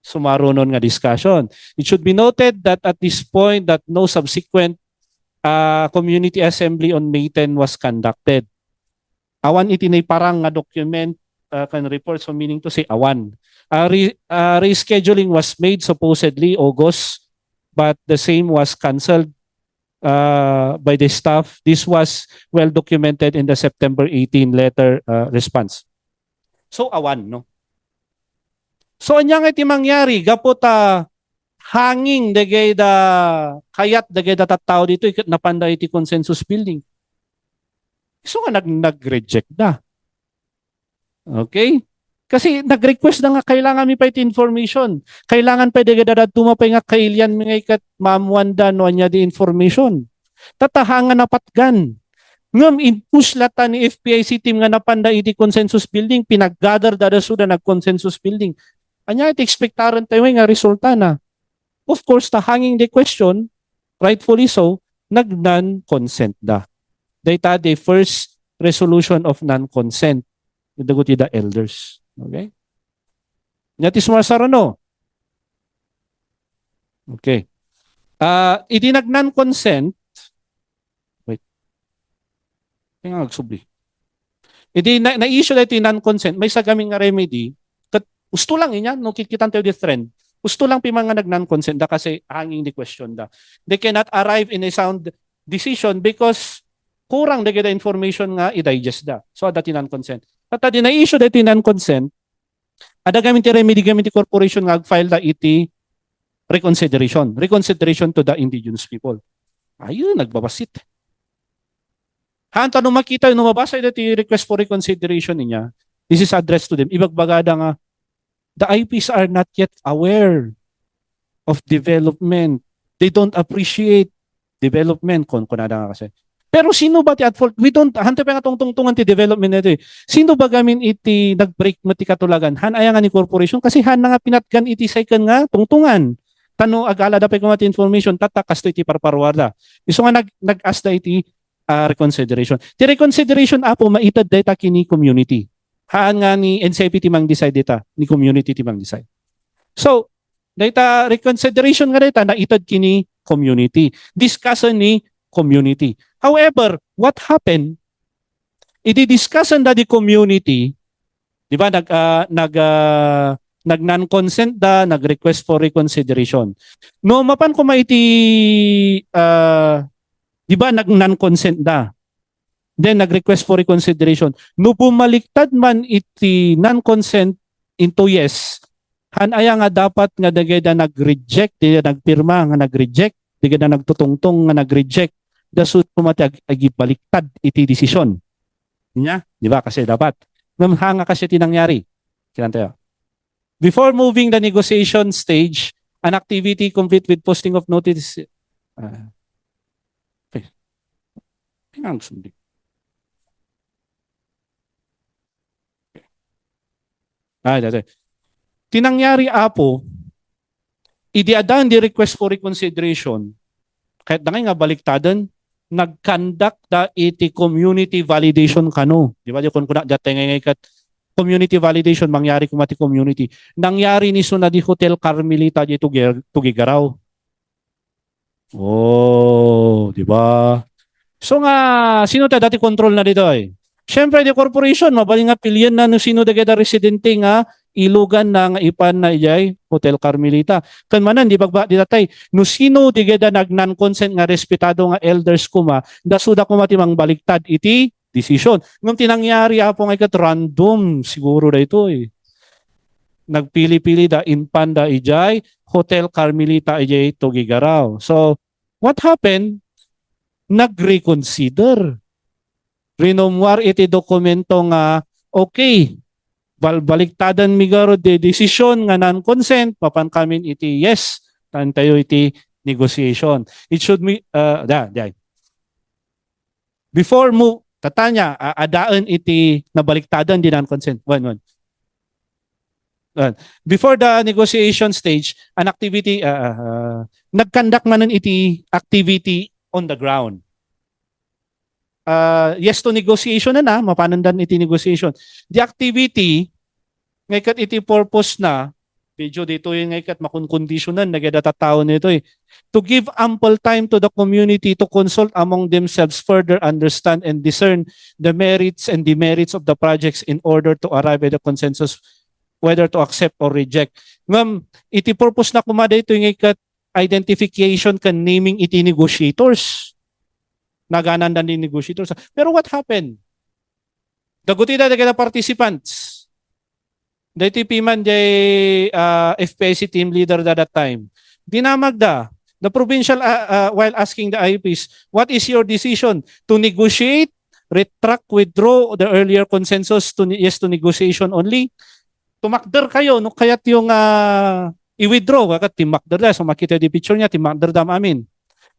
sumarunon nga discussion. It should be noted that at this point that no subsequent community assembly on May 10 was conducted. Awan iti nay parang nga document can report, so meaning to say awan. Rescheduling was made supposedly August, but the same was cancelled by the staff. This was well documented in the September 18 letter response. So awan, no? So anya nga iti mangyari, gapot hanging dagay da kayat dagay da tattao dito napanda iti consensus building. So nga nag-reject da. Okay? Kasi nag-request na nga kailangan mi pa iti information. Kailangan pa dagada tumapay nga kailian mi nga ikat mamuanda no anya di information. Tatahangan na patgan. Ngam in-push lata ni FPIC team nga napanda iti consensus building, pinag-gather dada suda nag-consensus building. Anya iti expectaran tayo nga resulta na. Of course, tahanging the question, rightfully so, nag-non-consent da. Data the first resolution of non-consent. Daguti the elders. Okay? Natis masarano. Okay. Iti nag-non-consent. Wait. Kaya nga nagsubli. Iti na-issue na iti non-consent. May sagaming nga remedy. Gusto lang inya, no kikitan tayo di trend. Gusto lang pi mga nag-non-consent da kasi hanging the question da. They cannot arrive in a sound decision because kurang da information nga i-digest da. So ada non-consent. At di na-issue da non-consent, ada gamit ti remedy gamit ti corporation nga file da iti reconsideration. Reconsideration to the indigenous people. Ayun, nagbabasit. Hanta nung makita, nung mabasa iti request for reconsideration niya, this is addressed to them. Ibagbagada nga, the IPs are not yet aware of development. They don't appreciate development. Kunada nga kasi. Pero sino ba ti at fault? We don't, hante pa nga tungtungan ti development nito eh. Sino ba gamin iti nag-break mati katulagan? Han aya nga ni corporation kasi han na nga pinatgan iti second nga tungtungan. Tano agala da pa kumati information tatakas to iti parparwarda. Iso nga nag-ask da iti reconsideration. Ti reconsideration apo maitad data kini community. Haan nga ni NCIP timang decide data, ni community timang decide. So, data reconsideration nga data na itad kini community. Discussion ni community. However, what happened? Idi-discussion da di community, di ba nag non-consent da, nag-request for reconsideration. No mapan ko maiti di ba nag non-consent da. Then nag-request for reconsideration. No bumaliktad man iti non-consent into yes, hanaya nga dapat nga dageda nag-reject, di nagpirma nga nag-reject, dageda nagtutungtong nga nag-reject, daso tumatag agibaliktad iti desisyon. Nya, di ba? Kasi dapat. Hanga kasi tinangyari. Kilan tayo. Before moving the negotiation stage, an activity complete with posting of notice. Pinangsundi. Dati. Tinangyari apo, idiadan di request for reconsideration, kahit na nga baliktadan, nag-conduct da iti community validation kano. Di ba? Kung kuna dati ngay kat community validation, mangyari kumati community. Nangyari ni suna di Hotel Carmelita di Tugigaraw. Oh, di ba? So nga, sino ta dati control na dito eh? Siyempre, the corporation, mabaling nga pilyan na no sino da residente nga ilugan na nga ipan na ijay Hotel Carmelita. Kan manan di bagba di tatay no sino di geda nag non-consent nga respetado nga elders kuma da suda kumati mang baliktad iti decision. Ngum tinangyari apo nga ikat random siguro da ito eh. Nagpili-pili da inpan da ijay Hotel Carmelita ijay Tugigaraw. So what happened? Nag-reconsider. Rinomwar iti dokumento nga okay, baliktadan migaro de desisyon nga non-consent, papan kamin iti yes, tan tayo iti negotiation. It should be, before mo, tatanya, adaan iti nabaliktadan di non-consent. Before the negotiation stage, an activity, nag-conduct manan iti activity on the ground. Yes to negotiation na mapanandan iti negotiation. The activity, ngaykat iti purpose na, medyo dito yung ngaykat makunkondisyonan, nagdatatao nito eh, to give ample time to the community to consult among themselves, further understand and discern the merits and demerits of the projects in order to arrive at a consensus whether to accept or reject. Ngam, iti purpose na kumada ito yung ngaykat identification kan naming iti negotiators. Naganandan din negotiators. Pero what happened? Daguti na the participants. The TP man jay FPIC team leader at that time. Dinamagda. The provincial, while asking the IPs, what is your decision? To negotiate, retract, withdraw the earlier consensus to yes to negotiation only? Tumakder kayo, no? Kaya't yung i-withdraw. Kakat timakder da. So makita di picture niya, timakder dam amin.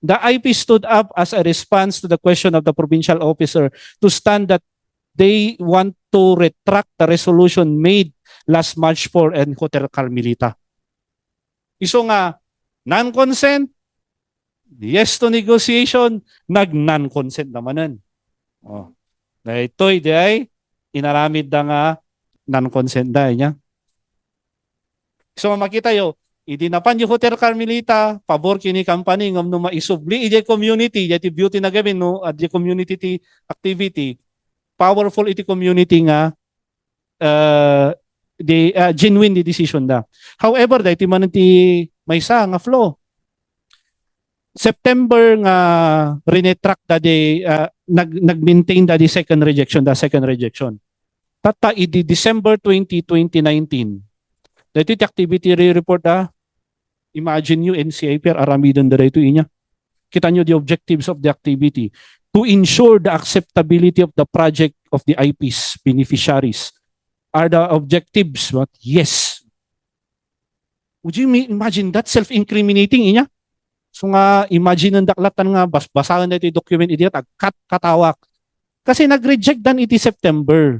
The IP stood up as a response to the question of the provincial officer to stand that they want to retract the resolution made last March 4 in Hotel Carmelita. Iso nga, non-consent, yes to negotiation, nag-non-consent namanan. Oh. Dahil ito'y ay inaramid na nga non-consent dahil niya. So makita yo, idinapan yung Hotel Carmelita, pabor kini company ngam no maisubli iti community, iti beauty na gamin no at community ti activity. Powerful iti community nga genuine the decision da. However, dahil man ti maysa nga flow. September nga rinetract da di nag-maintain da di second rejection. Tata idi December 20, 2019. Dahil ti activity report da. Imagine you NCIP aramidon da ito inya. Kita nyo the objectives of the activity to ensure the acceptability of the project of the IPs beneficiaries. Are the objectives what? Yes. Would you imagine that self-incriminating inya? So nga imagine ang daklatan nga basahan na ito document iti katawak. Kasi nag-reject dan iti September.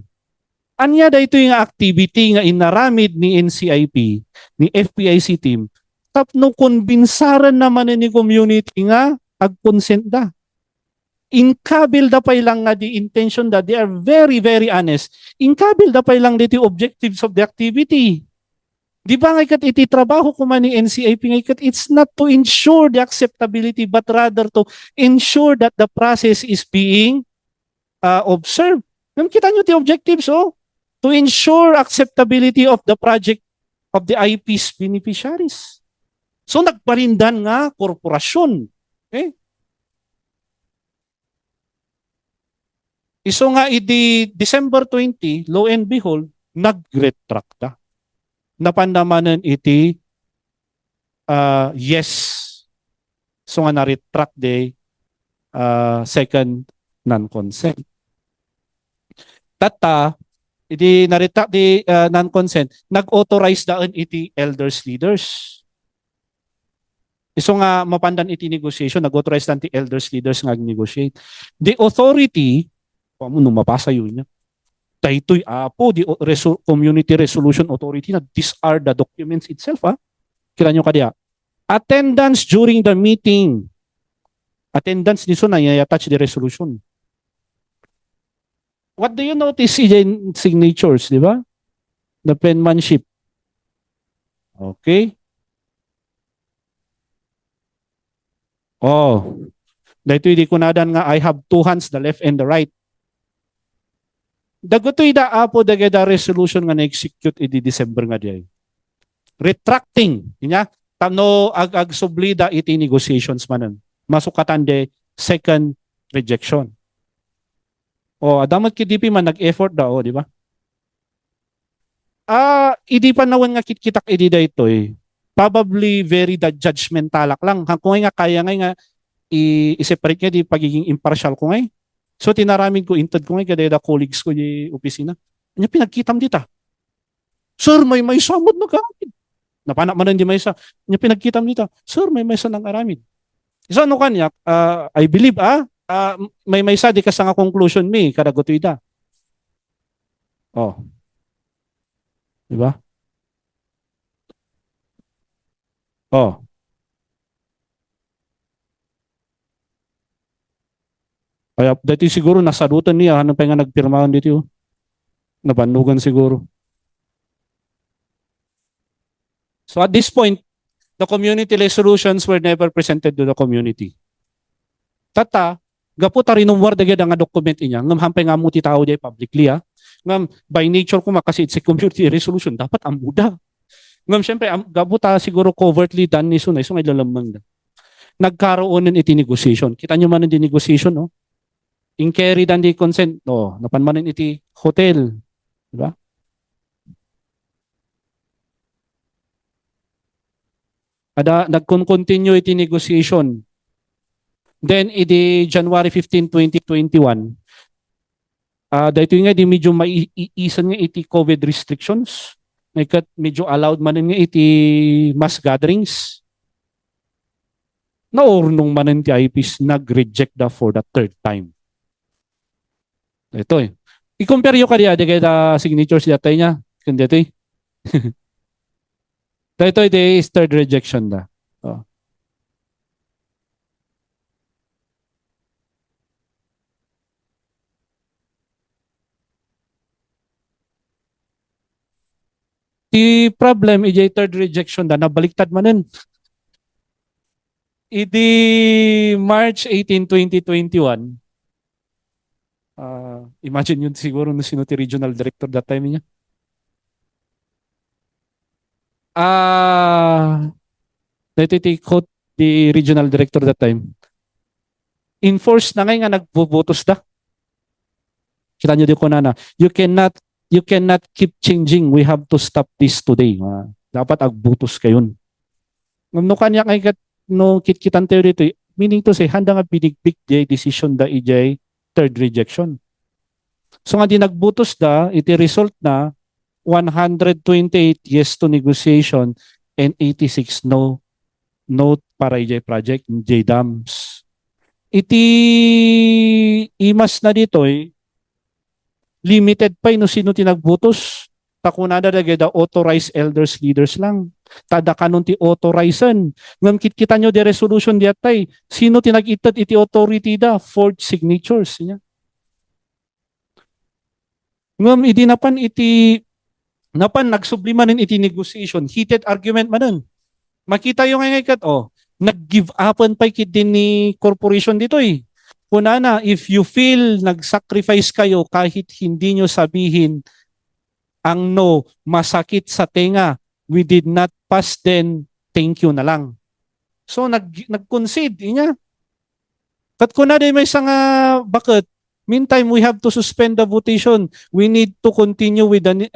Anya da ito yung activity nga inaramid ni NCIP, ni FPIC team. Tapno konbinsaran naman ni community nga ag-consent da. Inkabil da pa lang nga di intention da, they are very, very honest. Inkabil da pa lang dito objectives of the activity. Di ba nga ikat iti trabaho ko man ni NCIP nga ikat, it's not to ensure the acceptability but rather to ensure that the process is being observed. Kita nyo ti objectives, oh? To ensure acceptability of the project of the IP's beneficiaries. So nagparindan nga korporasyon. Okay? Iso nga iti December 20, lo and behold, nag-retract da. Napandamanan iti yes. So nga na-retract de second non-consent. Tata, iti na-retract di non-consent, nag-authorize daan iti elders leaders. Iso nga mapandan iti negotiation, nag-authorize daan iti elders leaders nga negotiate. The authority, paano mapasa yun niya? Dahitoy apo, the Community Resolution Authority na these are the documents itself. Kila nyo kadiya. Attendance during the meeting. Attendance niso na i-attach the resolution. What do you notice in signatures, di ba? The penmanship. Okay. Oh. Dahitoy di kunadan nga I have two hands, the left and the right. Dagotoy da apo dagada resolution nga na-execute iti December nga diay. Retracting, niya tano ag sublida iti negotiations manan. Masukatan de second rejection. O adamat KDP man nag-effort da o, di ba? Idi pa nawan nga kitkitak idi da ito eh. Probably very the judgmentalak lang. Kung nga kaya nga i-separate nga di pagiging impartial ko nga. So tinaramid ko intad ko nga kada da colleagues ko di opisina. Anya pinagkitam dita. Sir, may samod na karamid. Napanak man di may sa. Anya pinagkitam dita. Sir, may sa nang aramid. So ano kanya? I believe may sa di ka sa nga conclusion mi kada gotoy da. Oh. Di ba? Oh. Kaya dati siguro nasadutan niya hanang pa nga nagpirmahan dito. Nabanugan siguro. So at this point, the community resolutions were never presented to the community. Tata, gaputa rinumwar dagad nga document niya, ngam hampay nga muti tao di publicly Ngam by nature ko kasi it's a community resolution, dapat ang muda. Ngam syempre, gaputa siguro covertly done ni Sunay, so ngay lalamang na. Nagkaroon ng iti negotiation. Kita nyo man ng negotiation, no? In-carry dan di consent, no? Napanmanin iti hotel. Diba? Nag-continue iti negotiation. Then, iti January 15, 2021, dahito nga, di medyo maiisan nga iti COVID restrictions. Medyo allowed man nga iti mass gatherings. Naurnong man ti IPs nag-reject da for the third time. Ito eh. I-compare yung kaya di kaya signatures datay niya. Kundi ito eh. Ito is third rejection da. Oh. The problem is third rejection da nabaliktad manen. Idi March 18, 2021. Imagine yun siguro na sino ti regional director that time niya. Let me quote the regional director that time. Enforce na ngayon nga nagbubutos da. Kita nyo di ko na. You cannot keep changing. We have to stop this today. Dapat agbutos kayon. No kanya kay no kitkitan tayo dito. Meaning to say, handa nga binigbig di decision da ijay third rejection. So nga di nagbutos da, iti result na 128 yes to negotiation and 86 no para ijay project, ijay dams. Iti imas na dito limited pa no sino tinagbutos. Takunada da authorized elders leaders lang. Tada kanon ti authorizan. Ngam kita nyo di resolution di atay. Sino tinag-itat iti authority da? Forged signatures. Ngam idi napan nagsublimanin iti negotiation. Heated argument manan. Makita yung ngay kat nag-give upan pa kit din ni corporation dito Kunana, if you feel nag-sacrifice kayo kahit hindi nyo sabihin ang no, masakit sa tenga, we did not pass, then thank you na lang. So nag-concede niya. Kat kunada may nga bakit? Meantime, we have to suspend the votation. We need to continue with the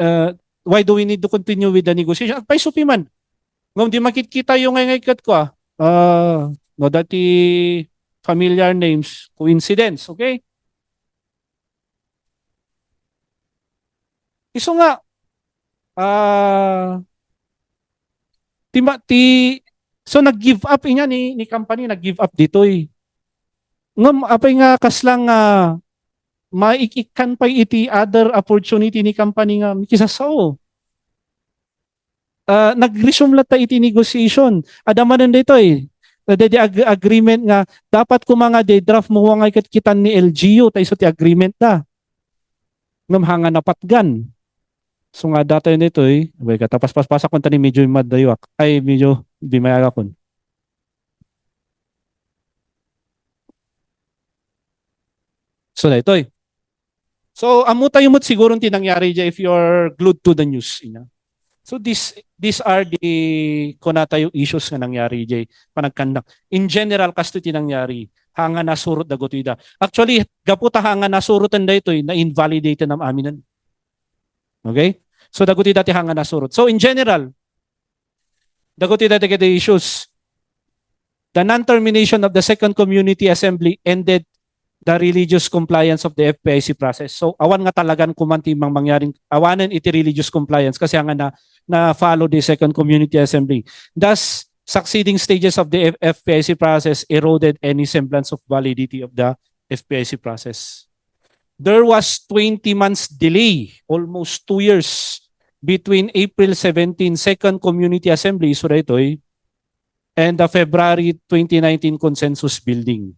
why do we need to continue with the negotiation? At pay supiman. Ngam di makikita yung ngay kat ko no dati familiar names, coincidence, okay? Iso nga so nag-give up niya ni company, nag-give up dito Ngam apay nga kaslang maikikan pa iti other opportunity ni company nga kisasao. Nag-resume lata iti negotiation. Adamanan dito the agreement nga dapat ko mga draft mo nga kitan ni LGU tayo so ti agreement na. Ngam hanga napatgan. So nga data yun ito tapos paspasa ko ni medyo madayuak. Ay medyo bimayaga kon. So na ito So amo tayo mo't siguro tinangyari dyan if you're glued to the news. So these are the kunatayo issues nga nangyari dyan panagkandak. In general kasto tinangyari hanga nasurot da gotuida. Actually gaputa hanga nasurotan da ito na invalidated ng aminan. Okay? So daguti dati hanga nasurot. So in general, daguti dati kaya issues. The non-termination of the second community assembly ended the religious compliance of the FPIC process. So awan nga talagan kumanti mang mangyaring awanan iti religious compliance kasi hanga na follow the second community assembly. Thus, succeeding stages of the FPIC process eroded any semblance of validity of the FPIC process. There was 20 months delay, almost 2 years between April 17 second community assembly and the February 2019 consensus building.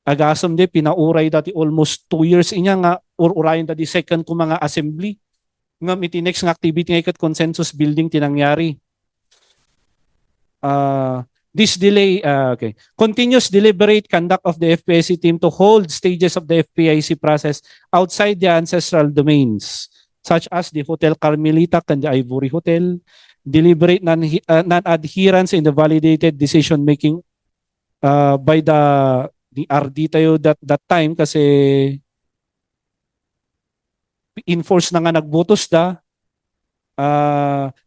Agasam de pinauray dati almost 2 years inya nga urayan dati second ko mga assembly. Ngam iti next nga activity nga ikat consensus building tinangyari. This delay, continuous deliberate conduct of the FPIC team to hold stages of the FPIC process outside the ancestral domains, such as the Hotel Carmelita and the Ivory Hotel, deliberate non-adherence in the validated decision-making by the RD tayo that time kasi enforce na nga nagbotos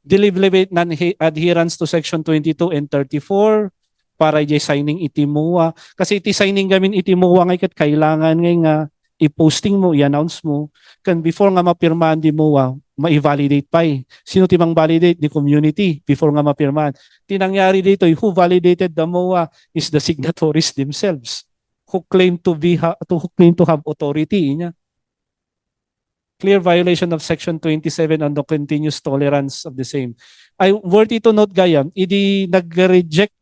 deliberate non-adherence to section 22 and 34 para signing iti MOA. Kasi iti signing gamin iti MOA ngay kat kailangan ngay nga i-posting mo, i-announce mo. Kan before nga mapirmahan di MOA, ma-validate pa Sino timang validate? Ni community before nga mapirmahan. Tinangyari dito, who validated the MOA is the signatories themselves who claim to have authority niya. Clear violation of section 27 on the continuous tolerance of the same. I worthy to note gayam, idi nag-reject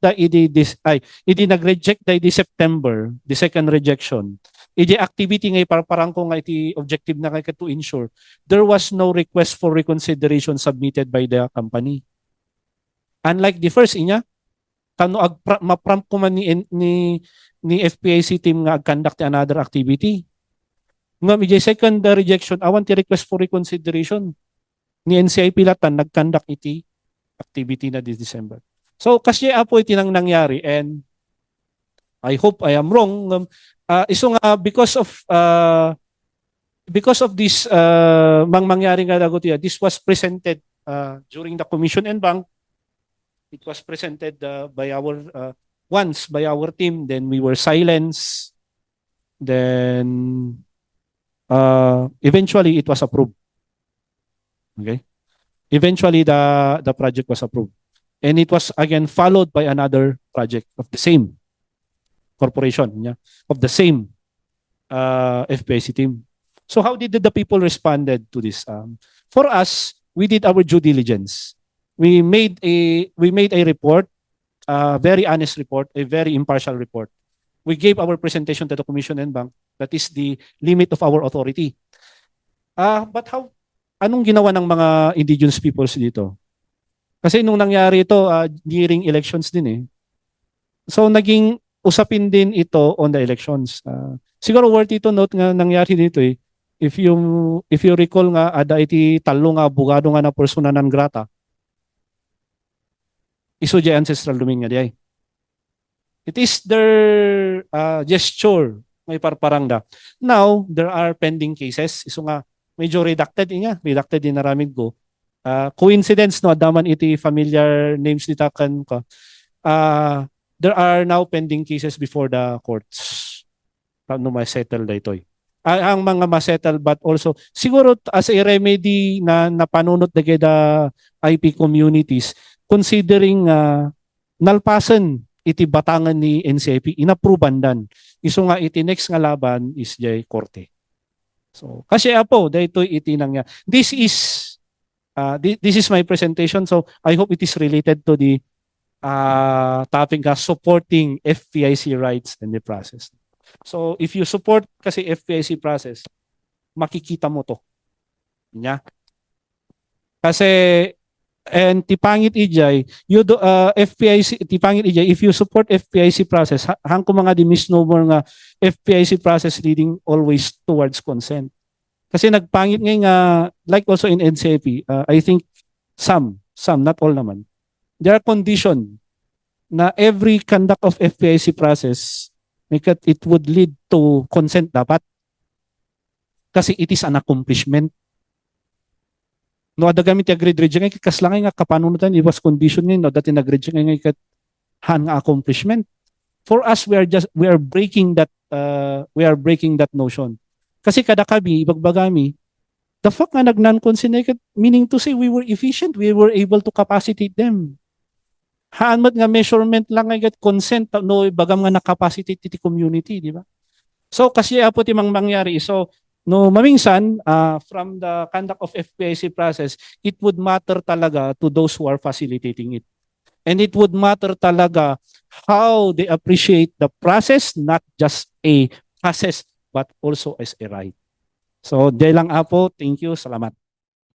di September, the second rejection. Idi activity ngay parang ko nga iti objective na kay to ensure there was no request for reconsideration submitted by the company. Unlike the first kano ma-prompt ko man ni FPIC team nga conduct another activity. Nga second rejection, awan ti request for reconsideration ni NCIP latan nag-conduct iti activity na this December. So kasi apo iti nang nangyari, and I hope I am wrong. Iso nga because of this mangyari nga dagot this was presented during the commission and bank. It was presented by our once by our team, then we were silenced, then eventually it was approved. Okay, eventually the project was approved, and it was again followed by another project of the same corporation, yeah, of the same FPIC team. So how did the people responded to this? For us, we did our due diligence. We made a report, a very honest report, a very impartial report. We gave our presentation to the Commission and Bank. That is the limit of our authority. But anong ginawa ng mga indigenous peoples dito? Kasi nung nangyari ito, during elections din eh. So naging usapin din ito on the elections. Siguro worth ito note nga nangyari dito eh. If you recall nga, ada iti talo nga abogado nga na persona non grata. Iso di ancestral domain nga di ay. It is their gesture may parparangda. Now, there are pending cases. Iso nga, medyo redacted din naramid ko. Coincidence no, daman iti familiar names ni Takan ko. There are now pending cases before the courts. No ma-settle da ito. Ang mga ma-settle but also, siguro as a remedy na napanunot na the IP communities, considering nalpasan iti batangan ni NCIP, inapruban dan. Iso nga iti next nga laban is jay korte. So, kasi apo, dahito iti nangya. This is my presentation, so I hope it is related to the topic supporting FPIC rights and the process. So, if you support kasi FPIC process, makikita mo to. Nya? Kasi and tipangit ijay FPIC tipangit ijay if you support FPIC process hang ko mga di misnomer nga FPIC process leading always towards consent kasi nagpangit nga like also in NCIP I think some not all naman there are condition na every conduct of FPIC process it would lead to consent dapat kasi it is an accomplishment. No, ada gamit yung grade reject ngay kaslangay nga kapanunutan it was condition ngay no dati nag-reject ngay kat han nga accomplishment. For us we are breaking that notion. Kasi kada kami ibagbagami the fact nga nag-non-consent meaning to say we were efficient, we were able to capacitate them. Haan mat nga measurement lang ngay kat consent no bagam nga na-capacitate ti community, di ba? So kasi apo ti mangyari so no, mamingsan, from the conduct of FPIC process, it would matter talaga to those who are facilitating it. And it would matter talaga how they appreciate the process, not just a process, but also as a right. So, dahil lang apo, thank you, salamat.